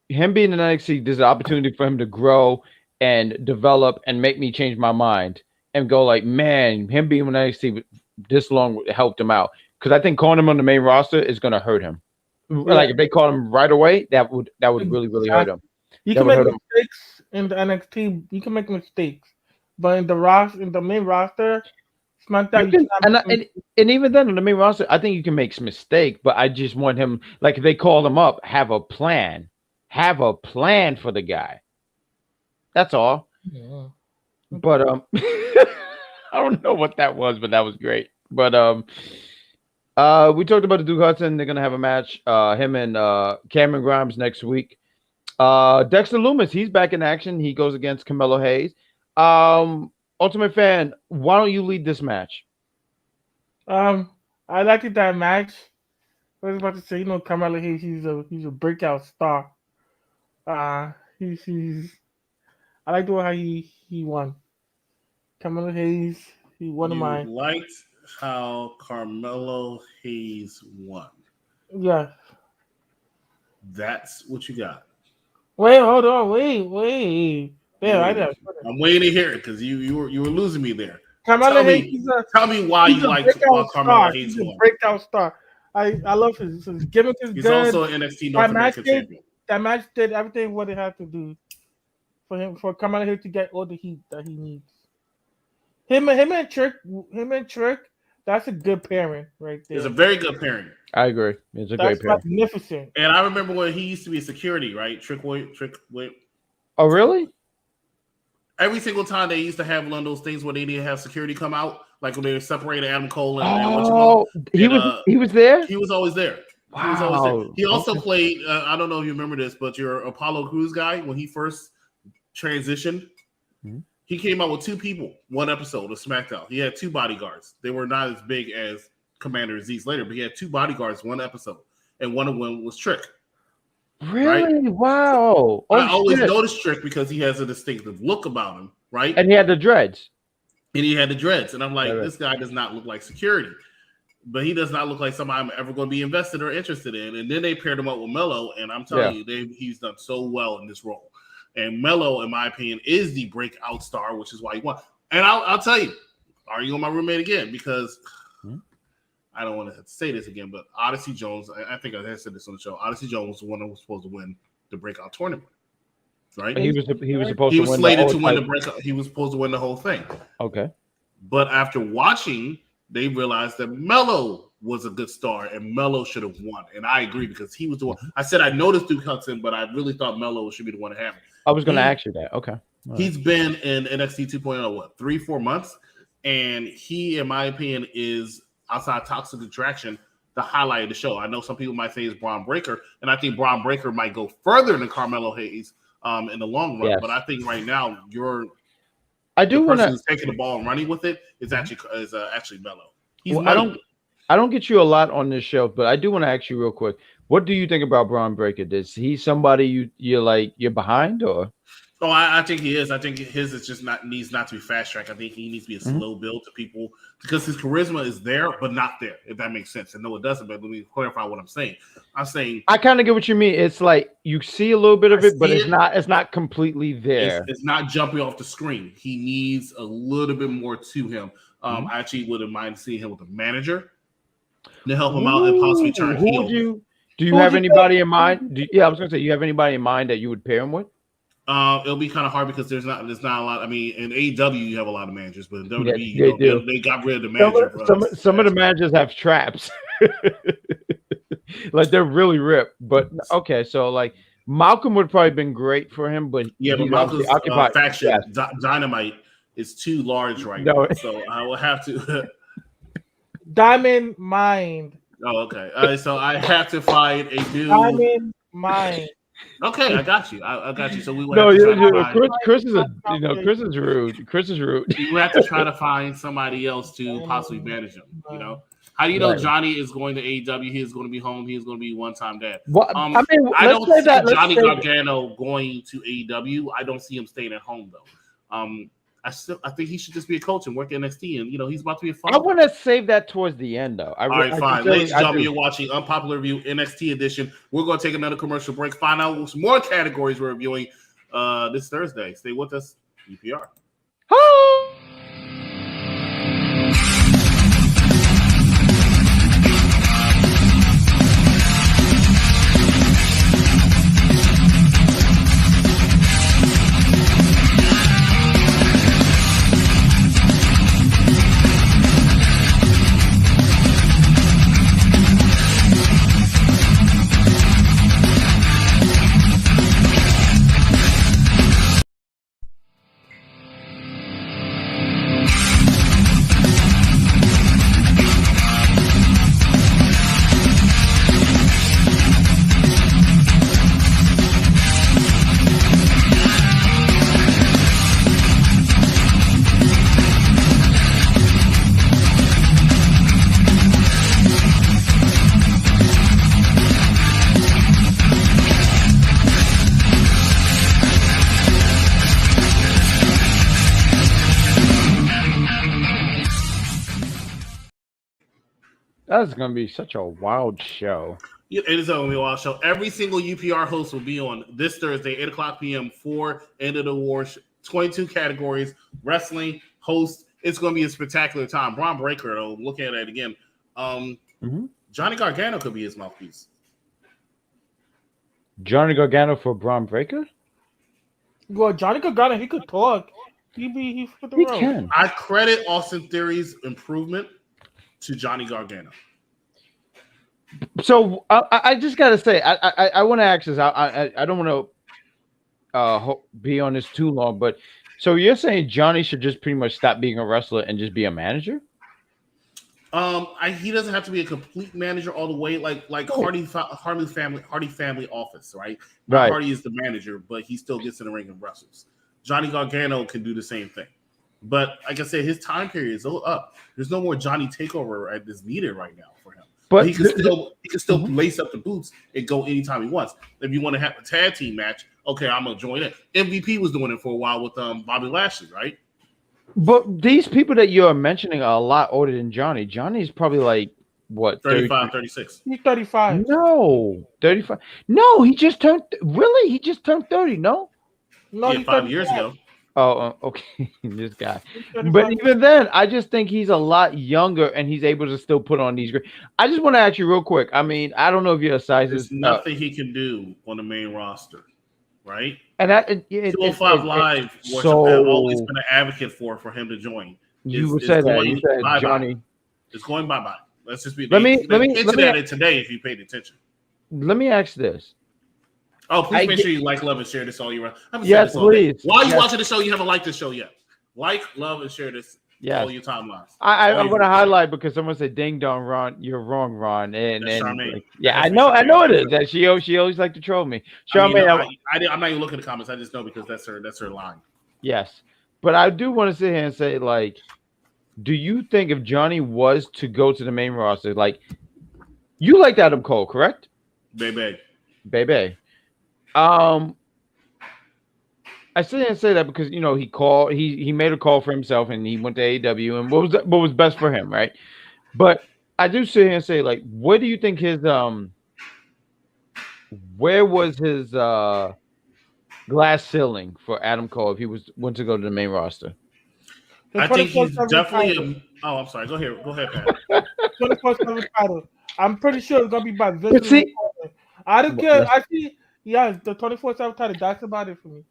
him being in NXT, there's an opportunity for him to grow and develop and make me change my mind and go like, man, him being in NXT this long helped him out. Because I think calling him on the main roster is going to hurt him. Yeah. Like if they call him right away, that would really, really hurt him. You can make mistakes in the NXT. You can make mistakes, but in the main roster, and even then on the main roster, I think you can make some mistake. But I just want him, like if they call him up, have a plan for the guy. That's all. Yeah. But I don't know what that was, but that was great. But we talked about the Duke Hudson. They're gonna have a match. Him and Cameron Grimes next week. Dexter Lumis, he's back in action. He goes against Carmelo Hayes. Ultimate fan, why don't you lead this match? I liked that match. I was about to say, Carmelo Hayes, he's a breakout star. He's I like the way how he won. Carmelo Hayes, he one of mine. Liked how Carmelo Hayes won. Yeah. That's what you got. Wait, hold on. Wait. Yeah, right there. I'm waiting to hear it because you were losing me there. Carmelo Hayes, tell me why you like Carmelo Hayes. He's a breakout star. I love his gimmick is He's good. Also an NXT North American champion. That match did everything what it had to do for Carmelo Hayes to get all the heat that he needs. Him and Trick, that's a good pairing right there. It's a very good pairing. I agree. It's a great pairing. Magnificent. And I remember when he used to be security, right? Trick. Oh, really? Every single time they used to have one of those things where they didn't have security come out, like when they separated Adam Cole and he was there? He was always there. Wow. He was always there. He also played, I don't know if you remember this, but your Apollo Crews guy, when he first transitioned, he came out with two people, one episode of SmackDown. He had two bodyguards. They were not as big as Commander Aziz later, but he had two bodyguards, one episode, and one of them was Trick. Really? Right? Wow. I always noticed Trick because he has a distinctive look about him, right? And he had the dreads. And I'm like, this guy does not look like security. But he does not look like somebody I'm ever going to be invested or interested in. And then they paired him up with Melo, and I'm telling you, he's done so well in this role. And Melo, in my opinion, is the breakout star, which is why he won. And I'll tell you, argue with my roommate again, because I don't want to say this again, but Odyssey Jones, I think I said this on the show. Odyssey Jones was the one that was supposed to win the breakout tournament, right? He was supposed he to was win slated to win the breakout. He was supposed to win the whole thing. Okay. But after watching, they realized that Melo was a good star and Melo should have won. And I agree because he was the one. I said I noticed Duke Hudson, but I really thought Melo should be the one to have it. I was going to ask you that. Okay. He's been in NXT 2.0, 3-4 months? And he, in my opinion, is outside Toxic Attraction, the highlight of the show. I know some people might say it's Braun Breaker, and I think Braun Breaker might go further than Carmelo Hayes in the long run. Yes. But I think right now I do want person to who's taking the ball and running with it is actually Melo. He's well, I don't get you a lot on this show, but I do want to ask you real quick. What do you think about Braun Breaker? Is he somebody you're behind, or? Oh, I think he is. I think his is just needs not to be fast track. I think he needs to be a slow build to people because his charisma is there, but not there. If that makes sense. And no, it doesn't. But let me clarify what I'm saying. I'm saying I kind of get what you mean. It's like you see a little bit of it, but it's not completely there. It's not jumping off the screen. He needs a little bit more to him. I actually wouldn't mind seeing him with a manager to help him out and possibly turn heel. Do you have anybody in mind? I was gonna say, you have anybody in mind that you would pair him with? It'll be kind of hard because there's not a lot. I mean, in AEW you have a lot of managers, but in WWE they got rid of the manager. Some of the managers have traps, like they're really ripped. But okay, so like Malcolm would probably been great for him, but but Malcolm's faction Dynamite is too large right now, so I will have to. Diamond Mind. Oh, okay. So I have to find a dude. Diamond Mind. Okay, I got you. I got you. So we would Chris is Chris is rude. Chris is rude. You have to try to find somebody else to possibly manage him. You know, how do you know Johnny is going to AEW? He is going to be home. He is going to be one-time dad. Well, I don't see Johnny Gargano going to AEW. I don't see him staying at home though. I think he should just be a coach and work at NXT, and he's about to be a fun. I want to save that towards the end, though. All right, fine. Ladies and gentlemen, you're watching Unpopular Review NXT edition. We're going to take another commercial break. Find out some more categories we're reviewing this Thursday. Stay with us, UPR. That's going to be such a wild show. It is going to be a wild show. Every single UPR host will be on this Thursday, 8 o'clock p.m. for End of the War. 22 categories, wrestling, host. It's going to be a spectacular time. Braun Breaker, though, looking at it again. Johnny Gargano could be his mouthpiece. Johnny Gargano for Braun Breaker? Well, Johnny Gargano, he could talk. He can. I credit Austin Theory's improvement to Johnny Gargano. So I just gotta say, I want to ask this. I don't want to be on this too long, but so you're saying Johnny should just pretty much stop being a wrestler and just be a manager? He doesn't have to be a complete manager all the way, like Hardy family office, right? Right. Hardy is the manager, but he still gets in the ring and wrestles. Johnny Gargano can do the same thing. But like I said, his time period is up. There's no more Johnny takeover that's needed right now for him. But he can still lace up the boots and go anytime he wants. If you want to have a tag team match, okay, I'm gonna join it. MVP was doing it for a while with Bobby Lashley, right? But these people that you're mentioning are a lot older than Johnny. Johnny's probably like what, 35, 36. He's 35. No, 35. No, he just turned 30. No, he's 5 years ago. Oh, okay. This guy. But even then, I just think he's a lot younger and he's able to still put on these great. I just want to ask you real quick. I mean, I don't know if your size is nothing he can do on the main roster, right? And 205 Live was always been an advocate for him to join. You said that. You said Johnny. It's going bye-bye. Let's just be let me today if you paid attention. Let me ask this. Oh, please make sure you like, love, and share this all year round. Yes, please. While you're watching the show, you haven't liked the show yet. Like, love, and share this Yes. All your timelines. I want to highlight because someone said "Ding dong, Ron, you're wrong, Ron." And Charmaine. like, yeah, I know it is. That she always like to troll me. Charmaine, I'm not even looking at the comments. I just know because that's her line. Yes, but I do want to sit here and say, like, do you think if Johnny was to go to the main roster, like, you liked Adam Cole, correct? Baby. I sit here and say that because he made a call for himself and he went to AEW and what was best for him, right? But I do sit here and say, like, what do you think his where was his glass ceiling for Adam Cole if he went to go to the main roster? I think he's definitely I'm sorry. Go ahead, Pat. 24/7 title. I'm pretty sure it's gonna be by this. I don't care. I see. Yeah, the 24/7 title. That's about it for me.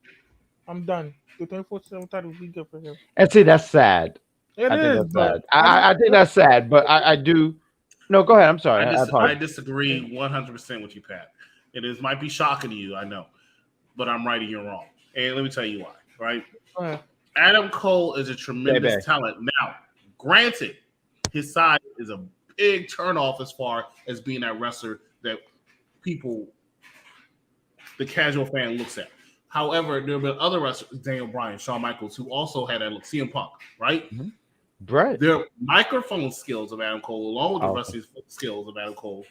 I'm done. The 24/7 title will be good for him. And see, that's sad. I think that's sad. I think that's sad, but I do. No, go ahead. I'm sorry. I disagree 100% with you, Pat. It might be shocking to you, I know, but I'm right and you're wrong. And let me tell you why. Right? Adam Cole is a tremendous talent. Now, granted, his size is a big turnoff as far as being that wrestler that the casual fan looks at. However, there have been other wrestlers, Daniel Bryan, Shawn Michaels, who also had that look. CM Punk, right? Mm-hmm. Right. Their microphone skills of Adam Cole, along with the wrestling skills of Adam Cole,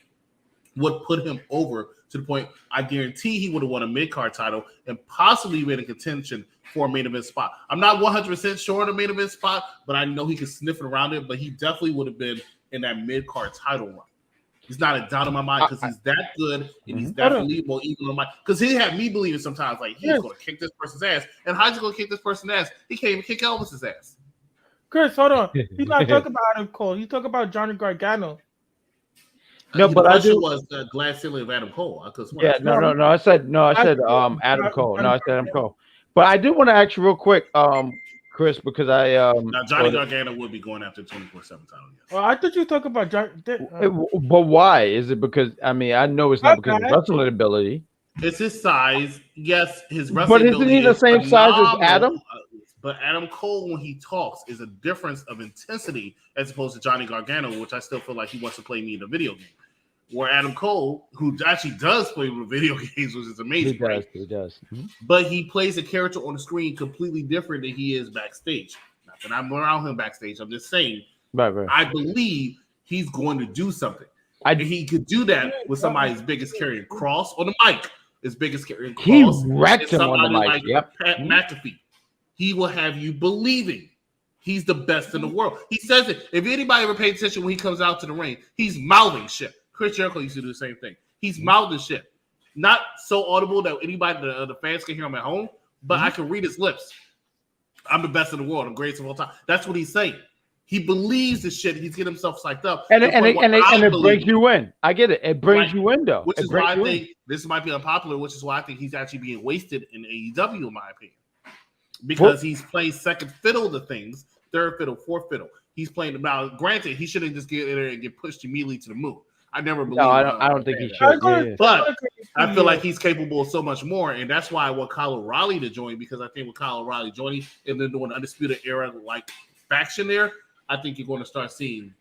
would put him over to the point I guarantee he would have won a mid-card title and possibly been in contention for a main event spot. I'm not 100% sure on a main event spot, but I know he could sniff it around it, but he definitely would have been in that mid-card title run. He's not a doubt in my mind because he's that good and he's that believable even on my because he had me believing sometimes like he's going to kick this person's ass. And how's he going to kick this person's ass? He can't even kick Elvis's ass. Chris, hold on. He's not talking about Adam Cole. He's talking about Johnny Gargano. No, but I do was the glass ceiling of Adam Cole. No. I said Adam Cole. No, I said Adam Cole. But I do want to ask you real quick, Chris, because now Johnny Gargano would be going after the 24/7 title. Yes. Well, I thought you were talking about but why? Is it because I know it's not because of wrestling ability. It's his size. Yes, his wrestling ability. But isn't he the same size as Adam? But Adam Cole, when he talks, is a difference of intensity as opposed to Johnny Gargano, which I still feel like he wants to play me in a video game. Where Adam Cole, who actually does play with video games, which is amazing. He does. Mm-hmm. But he plays a character on the screen completely different than he is backstage. Not that I'm around him backstage. I'm just saying, right. I believe he's going to do something. And he could do that with somebody as big as carrying Cross on the mic, as big as carrying Cross. He wrecked him on the mic. Like Pat McAfee. He will have you believing he's the best in the world. He says it. If anybody ever paid attention when he comes out to the ring, he's mouthing shit. Chris Jericho used to do the same thing. He's mouthing shit. Not so audible that anybody, the fans can hear him at home, but I can read his lips. I'm the best in the world. I'm greatest of all time. That's what he's saying. He believes this shit. He's getting himself psyched up. And it brings you in. I get it. It brings you in, though. Which is why I think this might be unpopular, which is why I think he's actually being wasted in AEW, in my opinion. Because he's playing second fiddle to things, third fiddle, fourth fiddle. He's playing them now. Granted, he shouldn't just get in there and get pushed immediately to the moon. I never believe. No, I don't think he should. But I feel like he's capable of so much more, and that's why I want Kyle O'Reilly to join, because I think with Kyle O'Reilly joining and then doing Undisputed Era like faction there, I think you're going to start seeing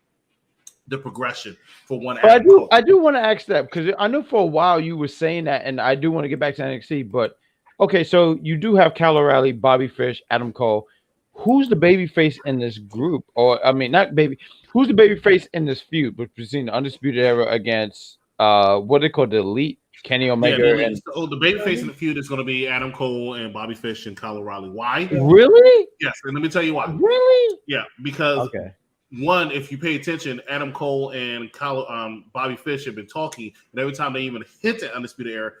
the progression for one. I do want to ask that because I know for a while you were saying that, and I do want to get back to NXT, but. Okay, so you do have Kyle O'Reilly, Bobby Fish, Adam Cole. Who's the baby face in this group? Or not baby. Who's the baby face in this feud between the Undisputed Era against what they call the Elite, Kenny Omega? The baby face in the feud is going to be Adam Cole and Bobby Fish and Kyle O'Reilly. Why? Really? Yes, and let me tell you why. Really? Yeah, because one, if you pay attention, Adam Cole and Bobby Fish have been talking, and every time they even hit the Undisputed Era,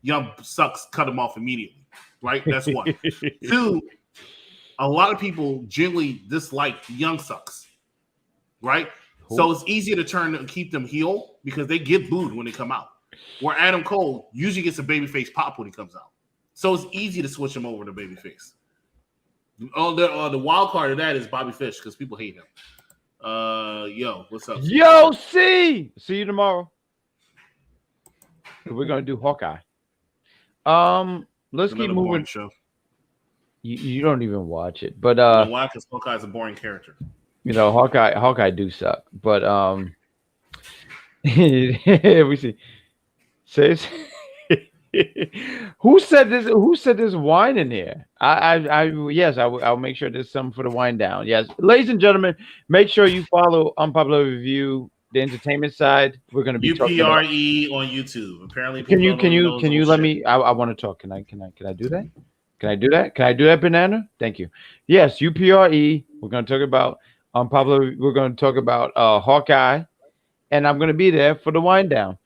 Young Sucks cut him off immediately, right? That's one. Two, a lot of people generally dislike Young Sucks, right? Cool. So it's easier to turn and keep them heel because they get booed when they come out. Where Adam Cole usually gets a babyface pop when he comes out. So it's easy to switch him over to babyface. The wild card of that is Bobby Fish because people hate him. Yo, what's up? Yo, see you tomorrow. We're gonna do Hawkeye. Let's keep moving. Show. You don't even watch it, but why? Because Hawkeye's a boring character. Hawkeye do suck, but we see. Says who said this? Who said there's wine in here? Yes, I'll make sure there's some for the wine down. Yes, ladies and gentlemen, make sure you follow Unpopular Review, the entertainment side. We're going to be talking about UPRE on YouTube. Apparently, can you let me? I want to talk. Can I do that? Can I do that? Can I do that, Banana? Thank you. Yes, UPRE. We're going to talk about Unpopular. We're going to talk about Hawkeye, and I'm going to be there for the wind down.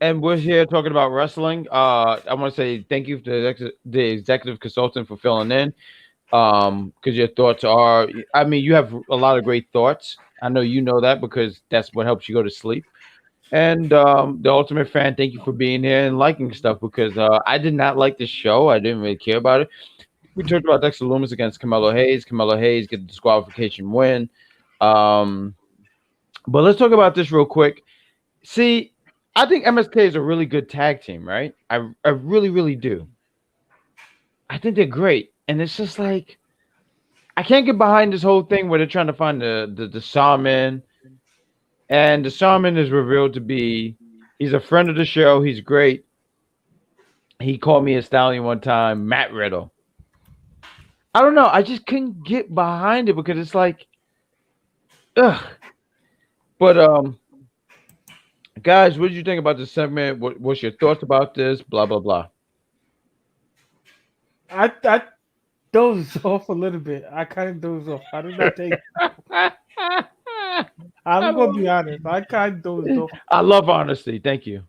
And we're here talking about wrestling. I want to say thank you to the executive consultant for filling in. Because your thoughts are, I mean, you have a lot of great thoughts. I know you know that because that's what helps you go to sleep. And the Ultimate Fan, thank you for being here and liking stuff because I did not like this show. I didn't really care about it. We talked about Dexter Lumis against Carmelo Hayes. Carmelo Hayes get the disqualification win. But let's talk about this real quick. See, I think MSK is a really good tag team, right? I really, really do. I think they're great. And it's just like, I can't get behind this whole thing where they're trying to find the Shaman. And the Shaman is revealed to be, he's a friend of the show. He's great. He called me a stallion one time, Matt Riddle. I don't know. I just couldn't get behind it because it's like, ugh. But, guys, what did you think about this segment? What's your thoughts about this? Blah, blah, blah. I dozed off a little bit. I kind of dozed off. I did not take. I'm gonna be honest. I kind of dozed off. I love honesty. Thank you.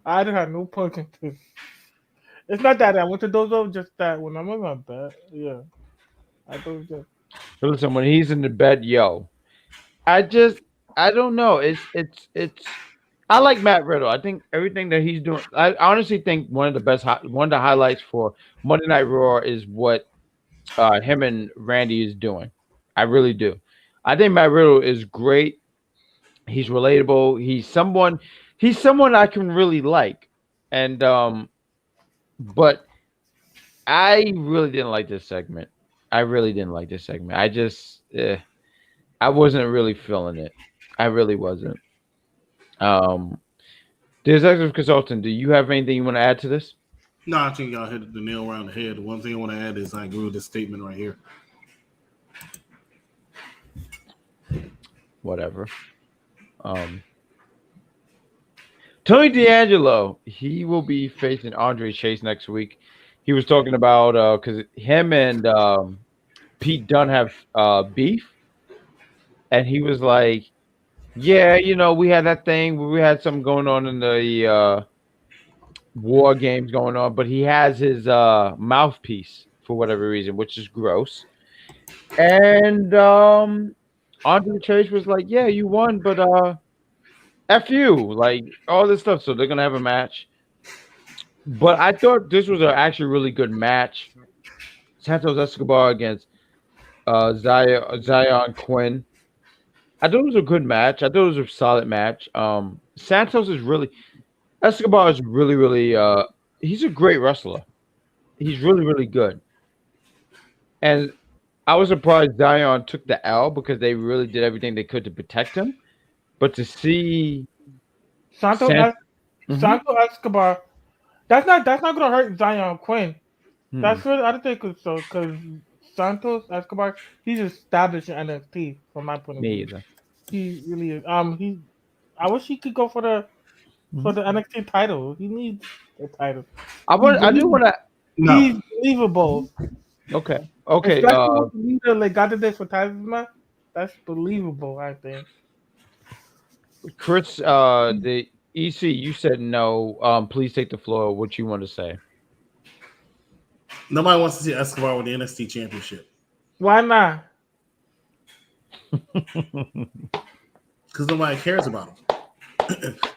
I don't have no point in this. It's not that I went to doze off, just that when I'm in my bed. Yeah, I dozed off. Listen, when he's in the bed, yo, I don't know. It's. I like Matt Riddle. I think everything that he's doing. I honestly think one of the highlights for Monday Night Raw is what him and Randy is doing. I really do. I think Matt Riddle is great. He's relatable. He's someone I can really like. And but I really didn't like this segment. I just I wasn't really feeling it. I really wasn't. The executive consultant, do you have anything you want to add to this? No, I think y'all hit the nail around the head. The one thing I want to add is I agree with this statement right here. Whatever. Tony D'Angelo, he will be facing Andre Chase next week. He was talking about because him and Pete Dunne have beef, and he was like, yeah, you know, we had that thing where we had something going on in the war games going on, but he has his mouthpiece for whatever reason, which is gross. And Andre Chase was like, yeah, you won, but F you, like all this stuff. So they're going to have a match. But I thought this was actually really good match. Santos Escobar against Xyon Quinn. I thought it was a good match. I thought it was a solid match. Santos is really Escobar is really, really he's a great wrestler. He's really, really good. And I was surprised Xyon took the L because they really did everything they could to protect him. But to see Santos Escobar, that's not gonna hurt Xyon Quinn. That's really, I don't think so because Santos Escobar, he's established in NXT from my point of view. either. He really is. I wish he could go for the NXT title. He needs a title. I do want to. He's believable. Okay. Especially leader like got the day for Tazma. That's believable. I think. Chris, the EC, you said no. Please take the floor. What you want to say? Nobody wants to see Escobar with the NXT Championship. Why not? Because nobody cares about him.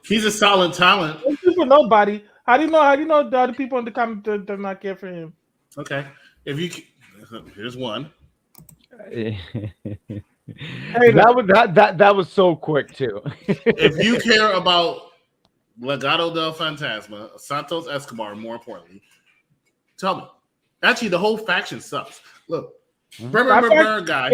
He's a solid talent. For nobody. How do you know the other people in the comments do not care for him? Okay, here's one. Hey, that was so quick too. If you care about Legado del Fantasma, Santos Escobar, more importantly, tell me. Actually, the whole faction sucks. Look, Burr guy,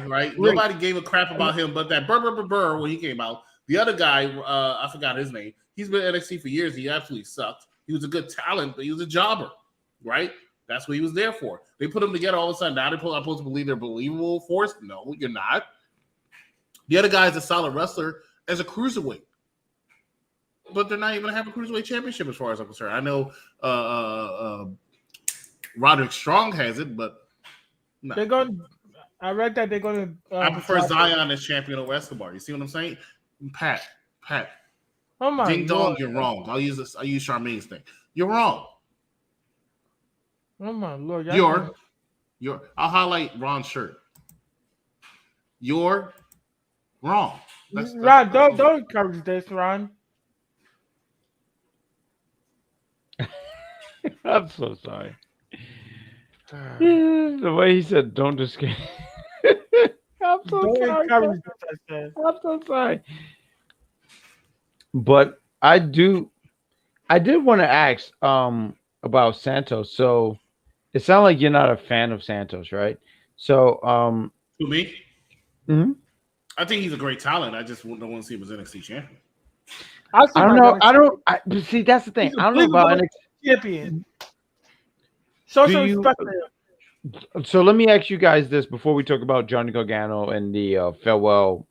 right? Nobody gave a crap about him, but that Burr when he came out, the other guy, I forgot his name. He's been in NXT for years. He absolutely sucked. He was a good talent, but he was a jobber, right? That's what he was there for. They put them together all of a sudden. Now I'm supposed to believe they're believable force. No, you're not. The other guy is a solid wrestler as a cruiserweight, but they're not even having a cruiserweight championship as far as I'm concerned. I know Roderick Strong has it, but no. They're going. I read that they're going to. I prefer Xyon as champion over Escobar. You see what I'm saying? Pat. Oh my Ding dong, you're wrong. I'll use Charmaine's thing. You're wrong. Oh my Lord! You're. I'll highlight Ron's shirt. You're wrong. Ron, don't encourage this, Ron. I'm so sorry. The way he said, "Don't discuss." I'm so sorry. I'm so sorry. But I did want to ask about Santos. So it sounds like you're not a fan of Santos, right? So to me, mm-hmm. I think he's a great talent. I just don't want to see him as NXT champion. I don't know. See, that's the thing. I don't know about NXT champion. Social respect. So let me ask you guys this before we talk about Johnny Gargano and the farewell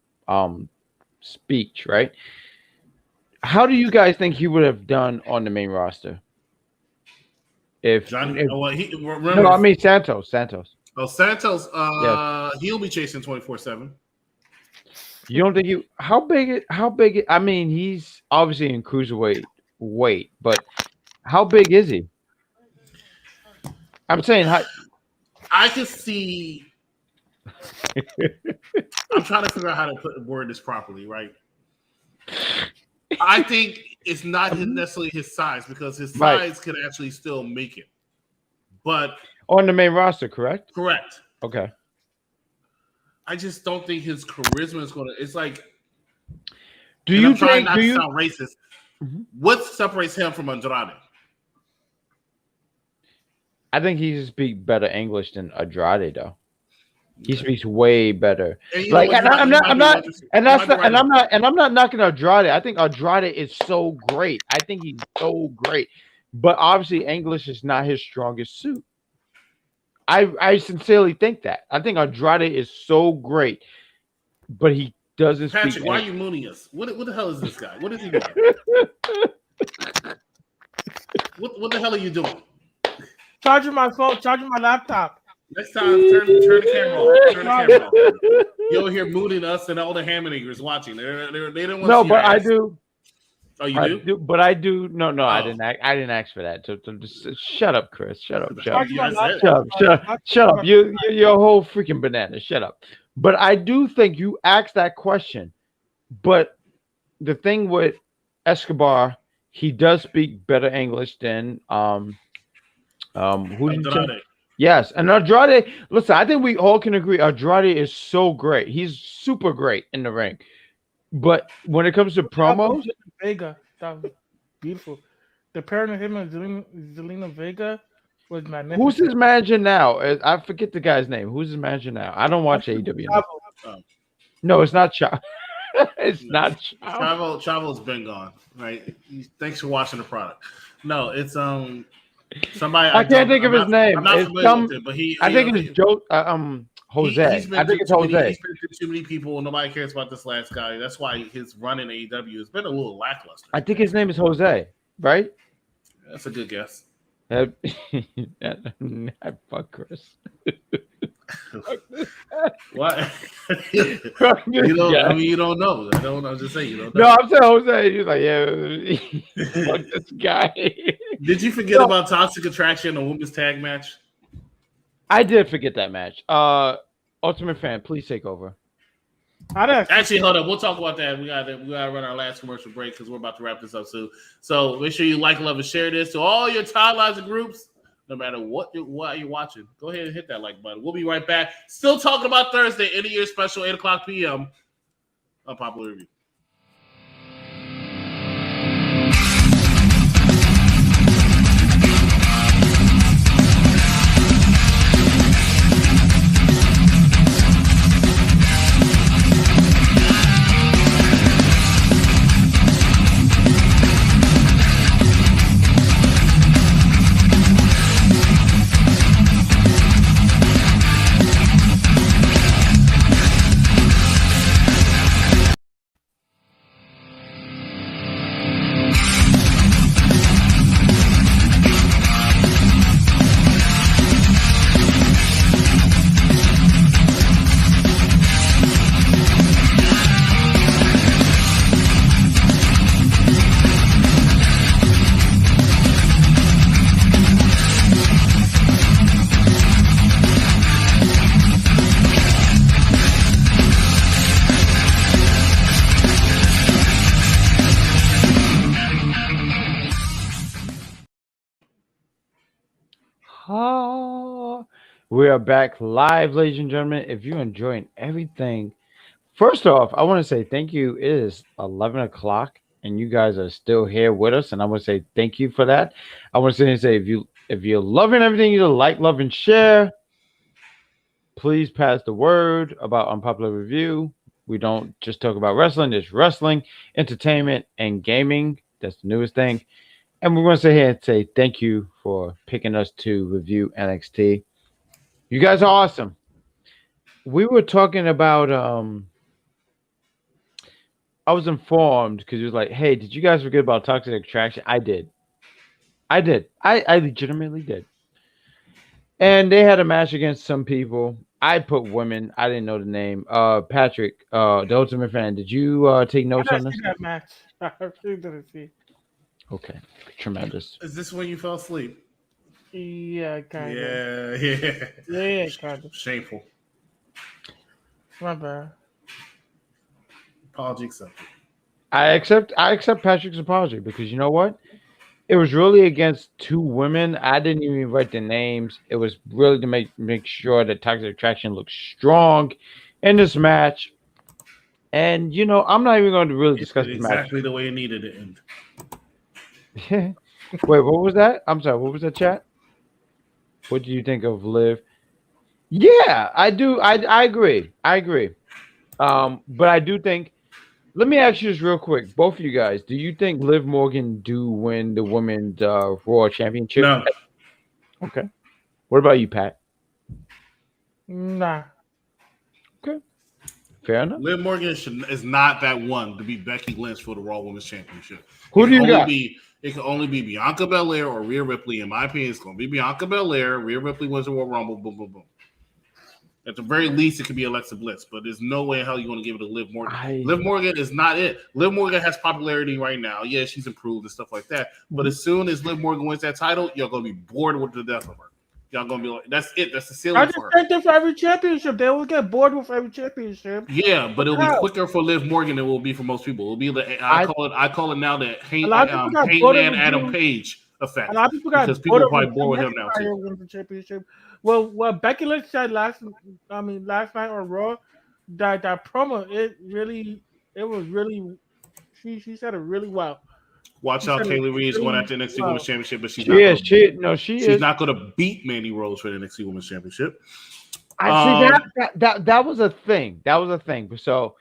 speech, right? How do you guys think he would have done on the main roster? Santos. Santos. Oh, Santos. Yes. He'll be chasing 24/7. You don't think how big? I mean, he's obviously in cruiserweight weight, but how big is he? I'm saying I can see. I'm trying to figure out how to word this properly, right? I think it's not necessarily his size because his size could actually still make it. But on the main roster, correct? Correct. Okay. I just don't think his charisma is going to. It's like. Do you think? Not to sound racist. Mm-hmm. What separates him from Andrade? I think he speaks better English than Andrade, though. He speaks way better. Like, I'm not knocking Andrade. I think Andrade is so great. I think he's so great, but obviously English is not his strongest suit. I sincerely think that. I think Andrade is so great, but he doesn't speak. Patrick, why are you mooning us? What the hell is this guy? What is he doing? What the hell are you doing? Charging my phone, charging my laptop. Next time, turn the camera off. Turn the camera off. You're over here mooning us and all the Hammoningers watching. They don't want to see but I ass. Do. Oh, you do? But I do. No, I didn't ask for that. So just shut up, Chris. Shut up. Shut up. You're a whole freaking banana. Shut up. But I do think you asked that question. But the thing with Escobar, he does speak better English than who did you say? Yes, and Andrade. Listen, I think we all can agree Andrade is so great. He's super great in the ring. But when it comes to promos, Vega, that was beautiful. The pairing of him and Zelina Vega was magnificent. Who's his manager now? I forget the guy's name. Who's his manager now? I don't watch AEW. No, it's not Chavo. It's not Chavo. Chavo's been gone. Right. Thanks for watching the product. No, it's somebody. I can't think of his name. I'm not familiar with it, but I think it's Joe. Jose. I think it's Jose. He's been through too many people. Nobody cares about this last guy. That's why his run in AEW has been a little lackluster. I think his name is Jose, right? That's a good guess. I fuck Chris. What? You don't. I mean, you don't know. I don't know. Just say you don't know. No, I'm saying Jose. He's like, yeah, fuck this guy. Did you forget about Toxic Attraction, a women's tag match? I did forget that match. Ultimate Fan, please take over. Actually, hold up. We'll talk about that. We gotta run our last commercial break because we're about to wrap this up soon. So make sure you like, love, and share this to all your timelines and groups, no matter what you're watching. Go ahead and hit that like button. We'll be right back. Still talking about Thursday, end of year special, 8:00 p.m. Unpopular Review. We are back live, ladies and gentlemen. If you're enjoying everything, first off, I want to say thank you. It is 11 o'clock, and you guys are still here with us, and I want to say thank you for that. I want to say if you're loving everything, you like, love, and share. Please pass the word about Unpopular Review. We don't just talk about wrestling. There's wrestling, entertainment, and gaming. That's the newest thing. And we're going to sit here and say thank you for picking us to review NXT. You guys are awesome. We were talking about I was informed because it was like, hey, did you guys forget about Toxic Attraction? I did. I legitimately did. And they had a match against some people. I put women. I didn't know the name. Patrick, the Ultimate Fan. Did you take notes on this? I that match. I really didn't see. Okay, tremendous. Is this when you fell asleep? Yeah, kind of. Yeah, kind of. Shameful. My bad. Apology accepted. I accept Patrick's apology because you know what? It was really against two women. I didn't even write the names. It was really to make sure that Toxic Attraction looked strong in this match. And you know, I'm not even going to really discuss this match. Exactly the way it needed to end. Wait, what was that? I'm sorry, what was that, chat? What do you think of Liv? Yeah, I do. I agree. But I do think. Let me ask you this real quick, both of you guys. Do you think Liv Morgan do win the Women's Raw Championship? No. Okay. What about you, Pat? Nah. Okay. Fair enough. Liv Morgan is not that one to be Becky Lynch for the Raw Women's Championship. Who do you got? It can only be Bianca Belair or Rhea Ripley. In my opinion, it's going to be Bianca Belair. Rhea Ripley wins the Royal Rumble. Boom, boom, boom. At the very least, it could be Alexa Bliss, but there's no way how you're going to give it to Liv Morgan. Liv Morgan is not it. Liv Morgan has popularity right now. Yeah, she's improved and stuff like that. But as soon as Liv Morgan wins that title, you're going to be bored with the death of her. Y'all going to be like, that's it. That's the ceiling for her. I just think for every championship. They will get bored with every championship. Yeah, but it'll be quicker for Liv Morgan than it will be for most people. It'll be the I call it now the Hangman Adam Page effect. A lot of people got because people are probably bored with him now too. The championship. Well, what Becky Lynch said last night on Raw, that promo, it was really, she said it really well. Watch out, Kaylee Reed's going after the NXT Women's Championship, but she's not going to beat Mandy Rose for the NXT Women's Championship. I see that was a thing. That was a thing. So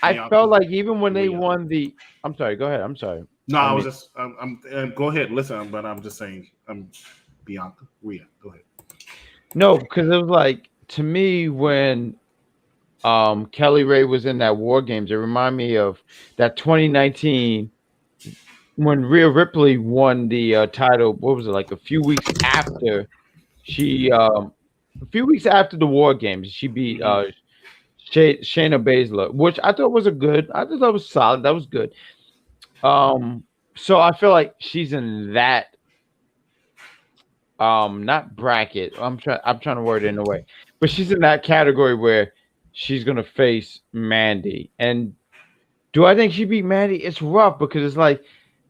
I felt like even when they won the, I'm sorry. Go ahead. I'm sorry. No, I was just. I'm go ahead. Listen, but I'm just saying. I'm Bianca Rhea. Go ahead. No, because it was like to me when Kelly Ray was in that War Games, it reminded me of that 2019 when Rhea Ripley won the title. What was it, like a few weeks after she a few weeks after the War Games, she beat Shayna Baszler, which I thought was I thought that was solid. That was good. So I feel like she's in that not bracket. I'm trying to word it in a way, but she's in that category where she's gonna face Mandy. And do I think she beat Mandy? It's rough because it's like,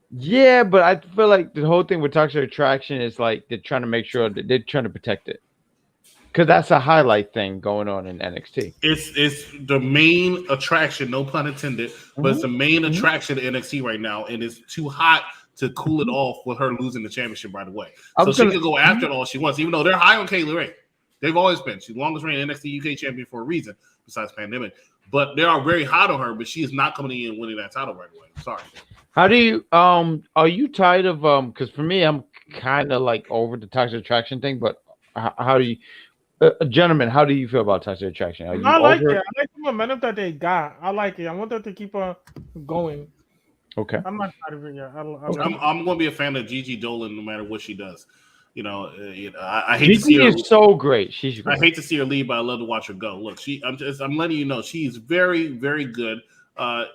yeah, but I feel like the whole thing with Toxic Attraction is like they're trying to make sure that they're trying to protect it. Because that's a highlight thing going on in NXT. It's the main attraction, no pun intended, but it's the main attraction in NXT right now, and it's too hot to cool it off with her losing the championship right away. So she can go after it all she wants, even though they're high on Kaylee Ray. They've always been. She's the longest reigning NXT UK champion for a reason, besides pandemic. But they are very hot on her, but she is not coming in and winning that title right away. Sorry. How do you are you tired of because for me I'm kind of like over the Toxic Attraction thing, but how do you gentlemen, how do you feel about Toxic Attraction? I like it. I like the momentum that they got. I like it. I want them to keep on going. Okay. I'm not tired of it yet. I'm going to be a fan of Gigi Dolan no matter what she does. I hate to see her. Is so great. She's great. I hate to see her leave, but I love to watch her go. Look, I'm letting you know she's very, very good.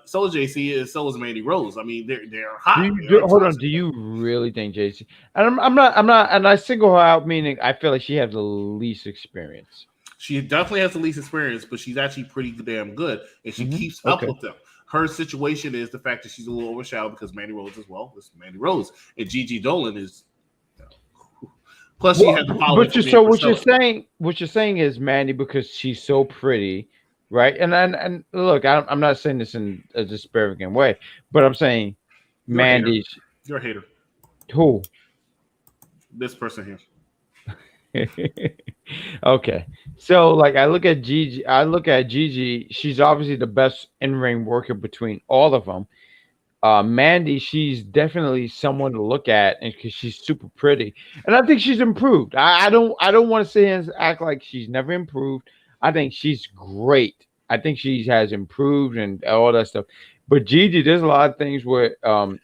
So is JC, so is Mandy Rose. I mean, they're hot. Hold on. Do you really think JC? And I'm not. And I single her out, meaning I feel like she has the least experience. She definitely has the least experience, but she's actually pretty damn good, and she keeps up with them. Her situation is the fact that she's a little overshadowed because Mandy Rose as well. It's Mandy Rose, and Gigi Dolan is. Plus, she had to follow. But what you're saying is Mandy because she's so pretty, right? And look, I'm not saying this in a disparaging way, but I'm saying Mandy's. You're a hater. Who? This person here. Okay, so like I look at Gigi. She's obviously the best in-ring worker between all of them. Mandy, she's definitely someone to look at, and because she's super pretty, and I think she's improved. I don't want to sit here and act like she's never improved. I think she's great. I think she has improved and all that stuff. But Gigi, there's a lot of things where I'm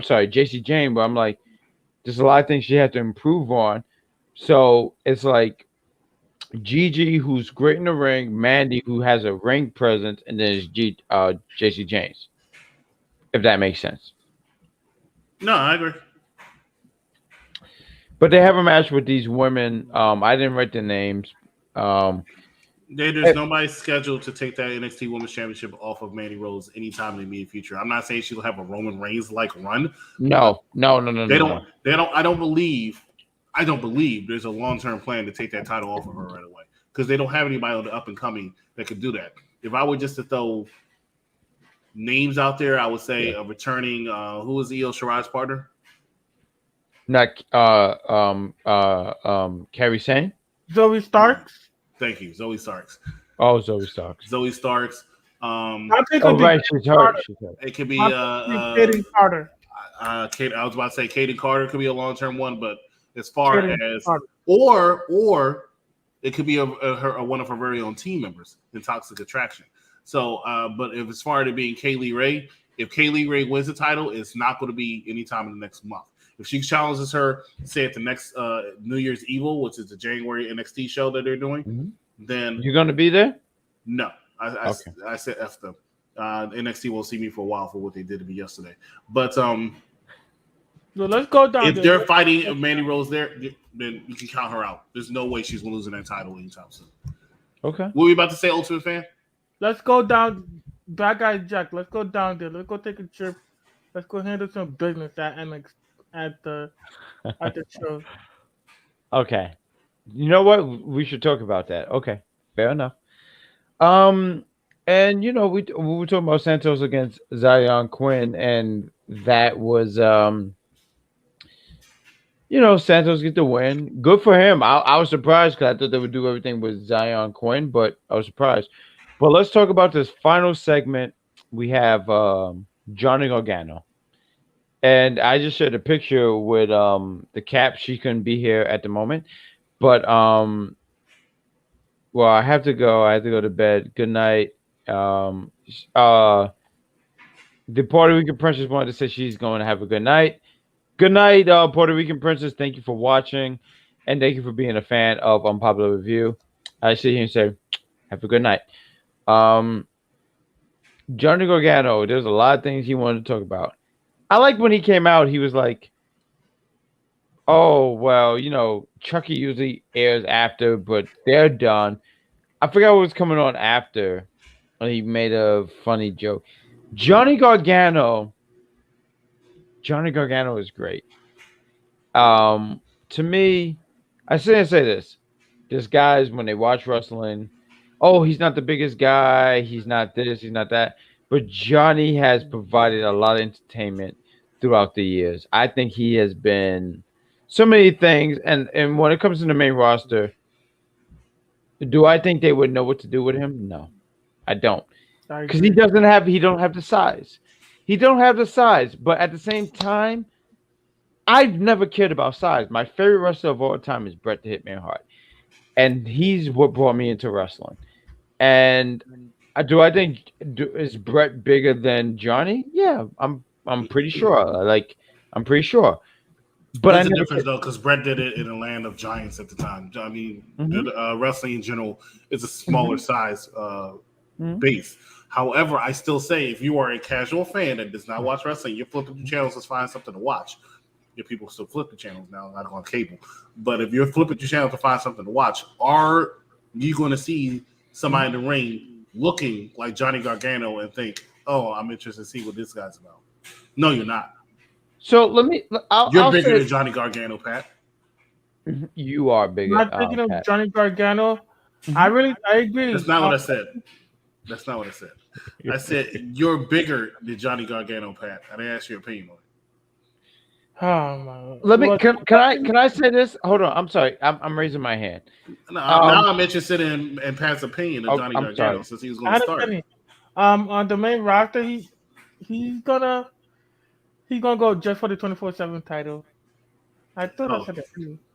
sorry, JC Jane, but I'm like, there's a lot of things she had to improve on. So it's like Gigi, who's great in the ring, Mandy, who has a ring presence, and then it's JC James. If that makes sense. No, I agree. But they have a match with these women. I didn't write their names. There's nobody scheduled to take that NXT Women's Championship off of Mandy Rose anytime in the immediate future. I'm not saying she'll have a Roman Reigns like run. No. They don't. I don't believe there's a long-term plan to take that title off of her right away because they don't have anybody on the up and coming that could do that. If I were just to throw names out there, I would say a returning who was Io Shirai's partner? Not Carrie Sane? Zoe Starks. Thank you, Zoe Starks. Oh, Zoe Starks. Zoe Starks. I think right, she's hurt. It could be Kaden Carter. Kate, I was about to say Kaden Carter could be a long-term one, but as far as Carter. or it could be one of her very own team members in Toxic Attraction. So, but if as far as it being Kaylee Ray, if Kaylee Ray wins the title, it's not going to be anytime in the next month. If she challenges her, say at the next New Year's Evil, which is the January NXT show that they're doing, then you're going to be there? No, I said F them. NXT won't see me for a while for what they did to me yesterday. But so let's go down. If they're fighting Mandy Rose there, then you can count her out. There's no way she's losing that title anytime soon. Okay. What were we about to say, Ultimate Fan? Let's go down. Bad guy Jack. Let's go down there. Let's go take a trip. Let's go handle some business at NXT at the show. Okay. You know what? We should talk about that. Okay. Fair enough. And you know, we were talking about Santos against Xyon Quinn, and that was Santos get the win. Good for him. I was surprised because I thought they would do everything with Xyon Quinn, but I was surprised. But let's talk about this final segment. We have Johnny Gargano. And I just shared a picture with the Cap. She couldn't be here at the moment. But well, I have to go. I have to go to bed. Good night. The Puerto Rican Princess wanted to say she's going to have a good night. Good night, Puerto Rican Princess. Thank you for watching. And thank you for being a fan of Unpopular Review. I sit here and say, have a good night. Johnny Gargano, there's a lot of things he wanted to talk about. I like when he came out, he was like, oh, well, Chucky usually airs after, but they're done. I forgot what was coming on after. And he made a funny joke. Johnny Gargano is great. To me, I say this. There's guys, when they watch wrestling, oh, he's not the biggest guy. He's not this. He's not that. But Johnny has provided a lot of entertainment throughout the years. I think he has been so many things. And when it comes to the main roster, do I think they would know what to do with him? No, I don't. Because he don't have the size. He don't have the size. But at the same time, I've never cared about size. My favorite wrestler of all time is Bret the Hitman Hart. And he's what brought me into wrestling. And do I think is Bret bigger than Johnny? Yeah, I'm pretty sure. I'm pretty sure. But there's a difference though, because Bret did it in a land of giants at the time. I mean, wrestling in general is a smaller size base. However, I still say if you are a casual fan that does not watch wrestling, you're flipping through channels to find something to watch. If people still flip the channels now, not on cable. But if you're flipping your channel to find something to watch, are you going to see somebody in the ring looking like Johnny Gargano and think, oh, I'm interested to see what this guy's about? No, you're not. So you're bigger than Johnny Gargano, Pat. You are bigger. Not thinking of Pat. Johnny Gargano. I agree. That's not what I said. That's not what I said. I said you're bigger than Johnny Gargano, Pat. I didn't ask your opinion on it. Oh my! Let me. Can I say this? Hold on. I'm sorry. I'm raising my hand. No, now I'm interested in Pat's opinion of Johnny Gargano sorry. since he was going to start. On the main roster, he's gonna go just for the 24/7 title. I thought I said that.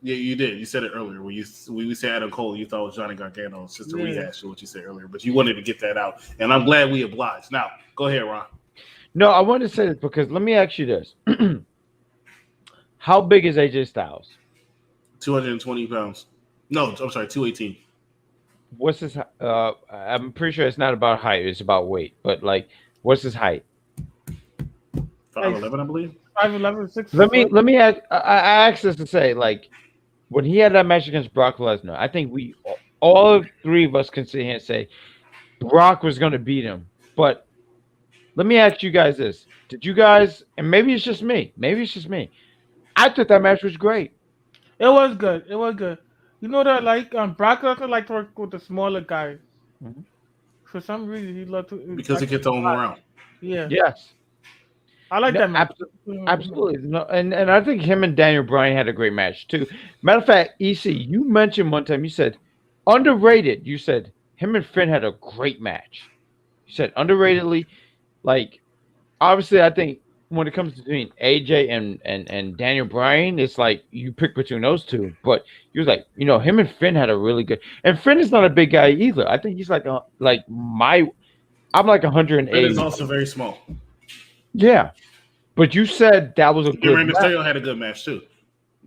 Yeah, you did. You said it earlier. When we said Adam Cole, you thought it was Johnny Gargano. It's just a rehash of what you said earlier, but you wanted to get that out, and I'm glad we obliged. Now, go ahead, Ron. No, I wanted to say this because let me ask you this: how big is AJ Styles? 220 pounds. No, I'm sorry, 218. What's his? I'm pretty sure it's not about height; it's about weight. But like, what's his height? 5'11", I believe. 5'11", 6. Let me ask. I asked this to say, like, when he had that match against Brock Lesnar, I think we all three of us can sit here and say Brock was going to beat him. But let me ask you guys this: did you guys? And maybe it's just me. I thought that match was great. It was good. You know that Brock Lesnar liked to work with the smaller guys. Mm-hmm. For some reason, he loved to because he could throw him around. Yeah. Yes. I like that match. Absolutely. No, and I think him and Daniel Bryan had a great match too. Matter of fact, EC, you mentioned one time, you said underrated. You said him and Finn had a great match. You said underratedly, like obviously I think when it comes between AJ and Daniel Bryan, it's like you pick between those two. But you was like, him and Finn had a really good, and Finn is not a big guy either. I think he's I'm like 180. Finn is also very small. Yeah. But you said that was a good match. Rey Mysterio had a good match too.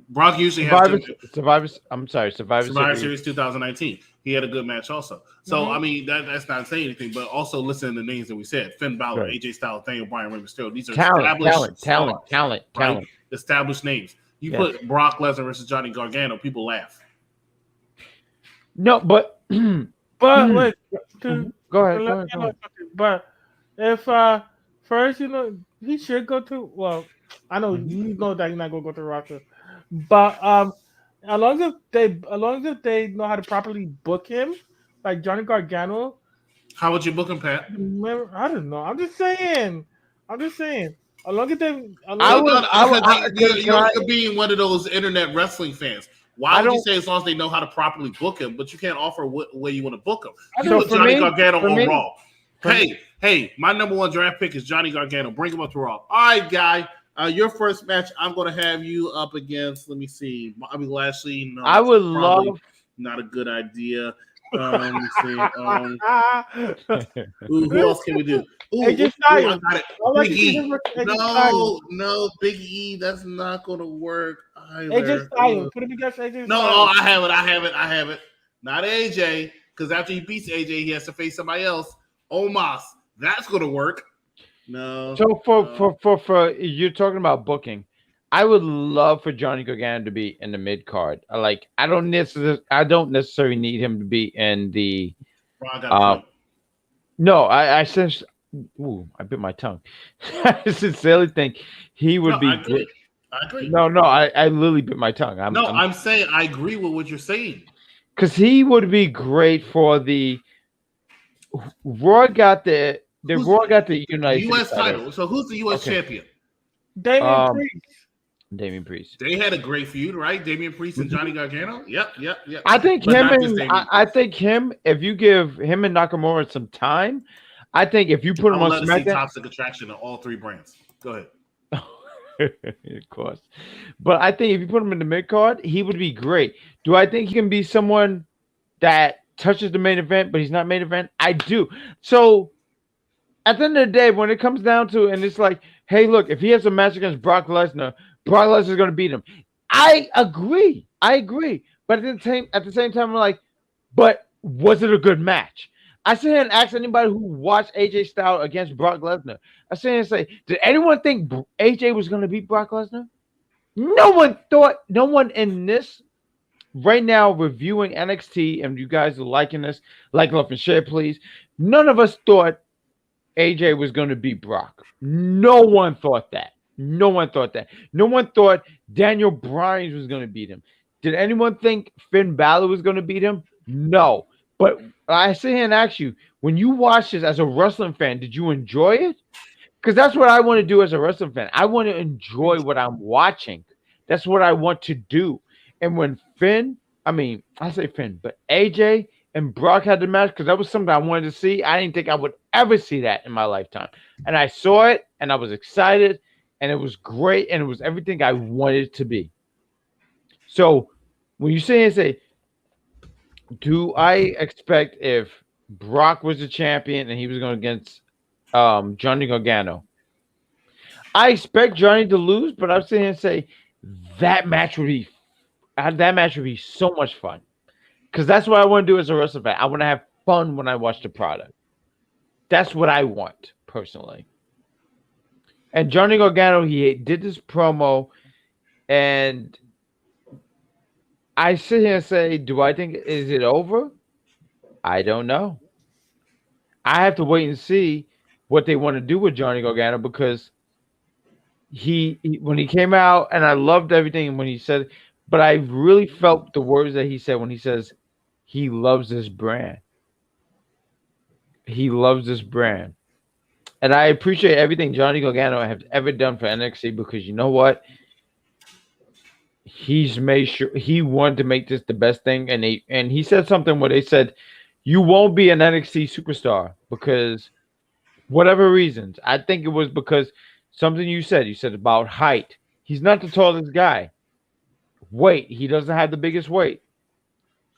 Brock usually has Survivor Series 2019. He had a good match also. So I mean that's not saying anything, but also listen to the names that we said: Finn Balor, right. AJ Styles, Daniel Bryan, Rey Mysterio. These are talent. Established names. You put Brock Lesnar versus Johnny Gargano, people laugh. No, but wait. Go ahead. But if first, he should go to. Well, I know you know that he's not gonna go to the roster, but as long as they know how to properly book him, like Johnny Gargano. How would you book him, Pat? I don't know. I'm just saying. As long as they, you're being one of those internet wrestling fans. Why would you say as long as they know how to properly book him, but you can't offer what way you want to book him? You put Johnny Gargano on Raw. Hey, my number one draft pick is Johnny Gargano. Bring him up to Raw. All right, guy. Your first match, I'm going to have you up against, let me see, Bobby Lashley. No, I would love. Not a good idea. Let me see. Who else can we do? AJ Styles. Big E. No, Big E. That's not going to work either. AJ Styles. Put him against AJ Styles. No, I have it. Not AJ, because after he beats AJ, he has to face somebody else. Omos. That's going to work. No. So for you're talking about booking, I would love for Johnny Gargano to be in the mid card. I don't necessarily need him to be in the. No, I sense. Ooh, I bit my tongue. I sincerely think he would be. I agree. No, I literally bit my tongue. I'm saying I agree with what you're saying. Because he would be great for the. Raw got the United U.S. title. So who's the U.S. champion? Damian Priest. They had a great feud, right? Damian Priest and Johnny Gargano. Yep. I think if you give him and Nakamura some time, I think if you put him on SmackDown, Toxic Attraction of all three brands. Go ahead. Of course, but I think if you put him in the mid card, he would be great. Do I think he can be someone that touches the main event, but he's not main event? I do. So at the end of the day, when it comes down to it, and it's like, hey, look, if he has a match against Brock Lesnar is going to beat him. I agree. But at the same time, I'm like, but was it a good match? I sit here and ask anybody who watched AJ Styles against Brock Lesnar. I sit here and say, did anyone think AJ was going to beat Brock Lesnar? No one in this right now reviewing NXT, and you guys are liking this, like, love, and share, please. None of us thought AJ was going to beat Brock. No one thought that. No one thought Daniel Bryan was going to beat him. Did anyone think Finn Balor was going to beat him? No. But I sit here and ask you, when you watch this as a wrestling fan, did you enjoy it? Because that's what I want to do as a wrestling fan. I want to enjoy what I'm watching. That's what I want to do. And when I say Finn, but AJ and Brock had the match, because that was something I wanted to see. I didn't think I would ever see that in my lifetime. And I saw it, and I was excited, and it was great, and it was everything I wanted it to be. So when you say and say, do I expect if Brock was the champion and he was going against Johnny Gargano? I expect Johnny to lose, but I'm sitting here and say that match would be so much fun. Because that's what I want to do as a wrestling fan. I want to have fun when I watch the product. That's what I want, personally. And Johnny Gargano, he did this promo, and I sit here and say, do I think, is it over? I don't know. I have to wait and see what they want to do with Johnny Gargano, because he when he came out, and I loved everything when he said, but I really felt the words that he said when he says he loves this brand. He loves this brand. And I appreciate everything Johnny Gargano has ever done for NXT, because you know what? He's made sure he wanted to make this the best thing, and he said something where they said, you won't be an NXT superstar because whatever reasons. I think it was because something you said about height. He's not the tallest guy. Weight, he doesn't have the biggest weight.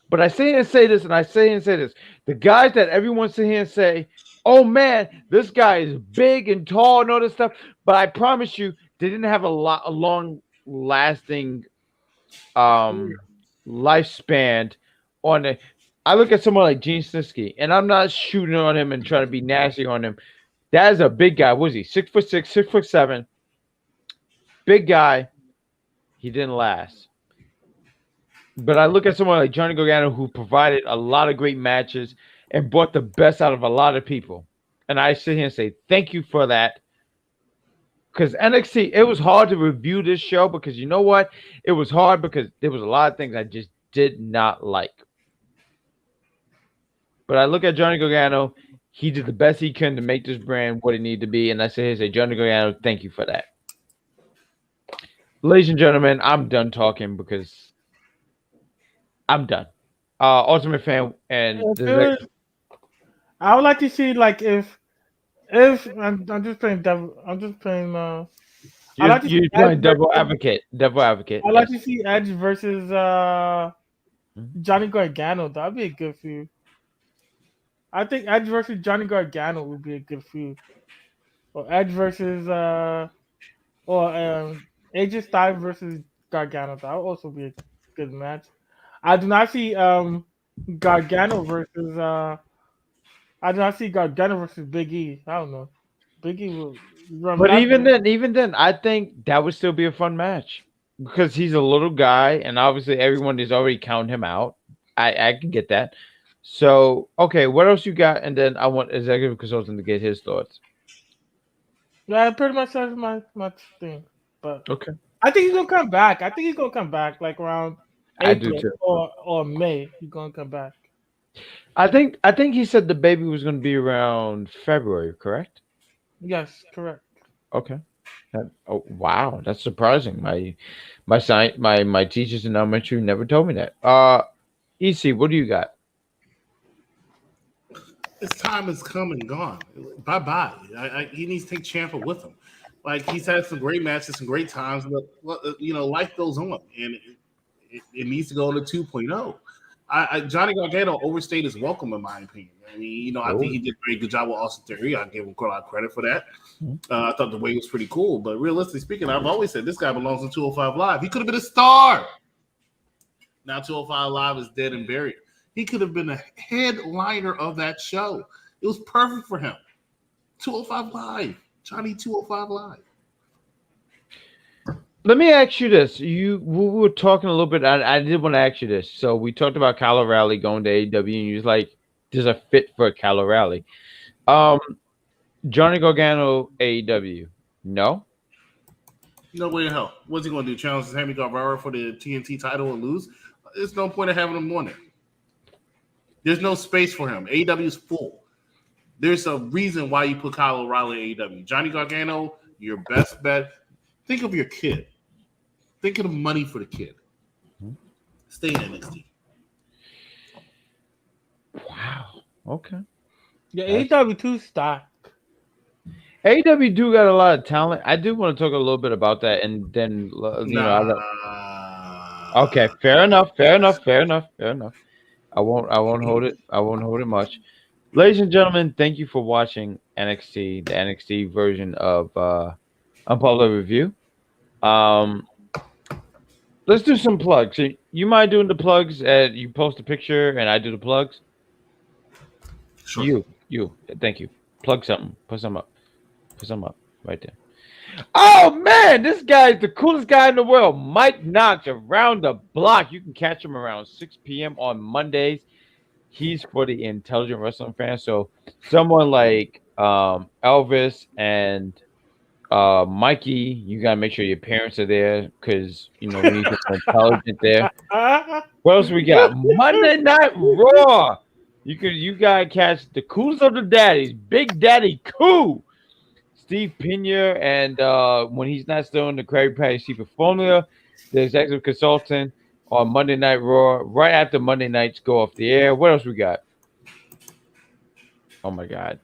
But I say and say this, and I say and say this. The guys that everyone sit here and say, oh man, this guy is big and tall and all this stuff. But I promise you, they didn't have a long lasting lifespan on it. I look at someone like Gene Snitsky, and I'm not shooting on him and trying to be nasty on him. That is a big guy. What was he? 6'6", 6'7". Big guy. He didn't last. But I look at someone like Johnny Gargano, who provided a lot of great matches and brought the best out of a lot of people. And I sit here and say, thank you for that. Because NXT, it was hard to review this show, because you know what? It was hard because there was a lot of things I just did not like. But I look at Johnny Gargano. He did the best he can to make this brand what it needed to be. And I say, Johnny Gargano, thank you for that. Ladies and gentlemen, I'm done talking because I'm done. Ultimate Fan and I would like to see, like, if I'm just playing devil. I'm just playing. You're playing devil advocate. Devil advocate. I'd like to see Edge versus Johnny Gargano. That'd be a good feud. I think Edge versus Johnny Gargano would be a good feud. Or Edge versus AJ Styles versus Gargano. That would also be a good match. I do not see Gargano versus Big E. I don't know. Big E will run. But even then, I think that would still be a fun match, because he's a little guy, and obviously everyone is already counting him out. I can get that. So, okay, what else you got? And then I want Executive Consultant to get his thoughts. Yeah, pretty much that's my thing. But okay, I think he's gonna come back. Like around April or May. He's gonna come back. I think he said the baby was gonna be around February, correct? Yes, correct. Okay. Oh wow, that's surprising. My teachers in elementary never told me that. EC, what do you got? His time has come and gone. Bye. He needs to take Ciampa with him. Like, he's had some great matches, some great times, but life goes on, and it needs to go to 2.0. Johnny Gargano overstayed his welcome, in my opinion. I mean, I think he did a very good job with Austin Theory. I give him a lot of credit for that. I thought the way was pretty cool, but realistically speaking, I've always said this guy belongs in 205 Live. He could have been a star. Now 205 Live is dead and buried. He could have been a headliner of that show. It was perfect for him. 205 Live. Johnny 205 Live. Let me ask you this. We were talking a little bit. I did want to ask you this. So we talked about Kyle O'Reilly going to AEW, and you was like, there's a fit for Kyle O'Reilly. Johnny Gargano, AEW. No? No way in hell. What's he going to do? Challenge Sammy Guevara for the TNT title and lose? There's no point in having him on there. There's no space for him. AEW is full. There's a reason why you put Kyle O'Reilly in AEW. Johnny Gargano, your best bet. Think of your kid. Think of the money for the kid. Stay in NXT. Wow. Okay. Yeah, AEW too stacked. AEW do got a lot of talent. I do want to talk a little bit about that, and then okay, fair enough. I won't hold it. I won't hold it much. Ladies and gentlemen, thank you for watching NXT, the NXT version of Unpublished Review. Let's do some plugs. So you mind doing the plugs? You post a picture and I do the plugs. Sure. You. Thank you. Plug something. Put some up. Right there. Oh man, this guy is the coolest guy in the world. Mike Knox around the block. You can catch him around 6 p.m. on Mondays. He's for the intelligent wrestling fans. So someone like Elvis and Mikey, you gotta make sure your parents are there because we need some intelligent there. What else we got? Monday Night Raw. You gotta catch the coolest of the daddies, Big Daddy Cool, Steve Pena, and when he's not still in the Krabby Patty Secret Formula, the executive consultant on Monday Night Raw, right after Monday nights go off the air. What else we got? Oh my God.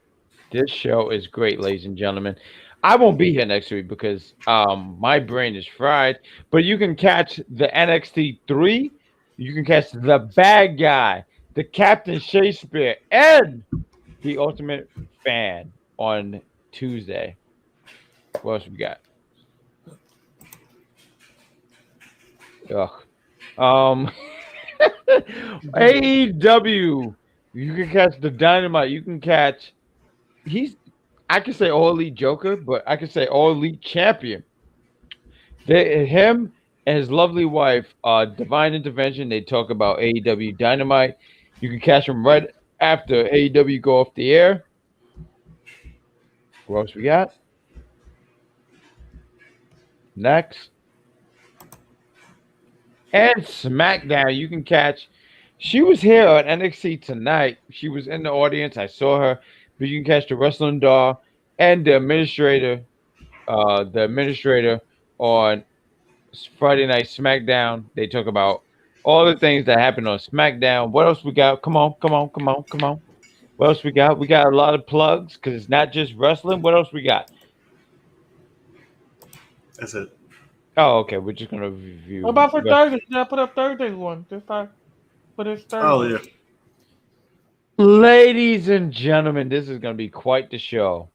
This show is great, ladies and gentlemen. I won't be here next week because my brain is fried, but you can catch the NXT 3. You can catch the bad guy, the Captain Shakespeare, and the Ultimate Fan on Tuesday. What else we got? AEW. You can catch the Dynamite. You can catch. I can say All Elite Joker, but I can say All Elite Champion. Him and his lovely wife, Divine Intervention. They talk about AEW Dynamite. You can catch them right after AEW go off the air. What else we got? Next. And SmackDown, you can catch. She was here on NXT tonight. She was in the audience. I saw her. But you can catch the Wrestling Doll and the administrator on Friday Night SmackDown. They talk about all the things that happened on SmackDown. What else we got? Come on. What else we got? We got a lot of plugs because it's not just wrestling. What else we got? That's it. Oh, okay. We're just gonna review. What about for Thursday? You gotta put up Thursday's one. This time. But it's Thursday. Oh yeah. Ladies and gentlemen, this is gonna be quite the show.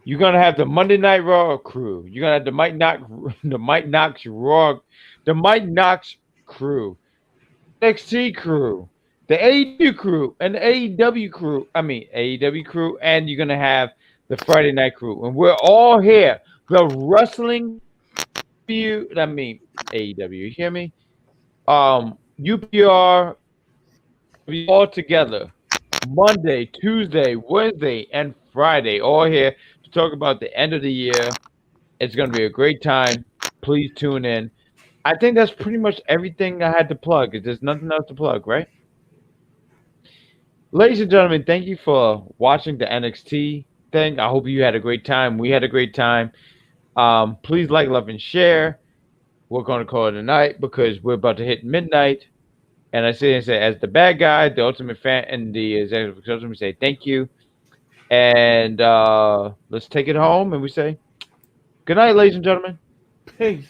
You're gonna have the Monday Night Raw crew. You're gonna have the Mike Knox crew, NXT crew, the AEW crew, and the AEW crew. AEW crew, and you're gonna have the Friday Night crew, and we're all here. The wrestling feud. AEW. You hear me? UPR. We all together. Monday, Tuesday, Wednesday, and Friday, all here to talk about the end of the year. It's going to be a great time. Please tune in. I think that's pretty much everything I had to plug. There's nothing else to plug, right? Ladies and gentlemen, thank you for watching the NXT thing. I hope you had a great time. We had a great time. Please like, love, and share. We're going to call it a night because we're about to hit midnight. And I say, as the bad guy, the Ultimate Fan, and the executive consultant, we say thank you. And let's take it home. And we say good night, ladies and gentlemen. Peace.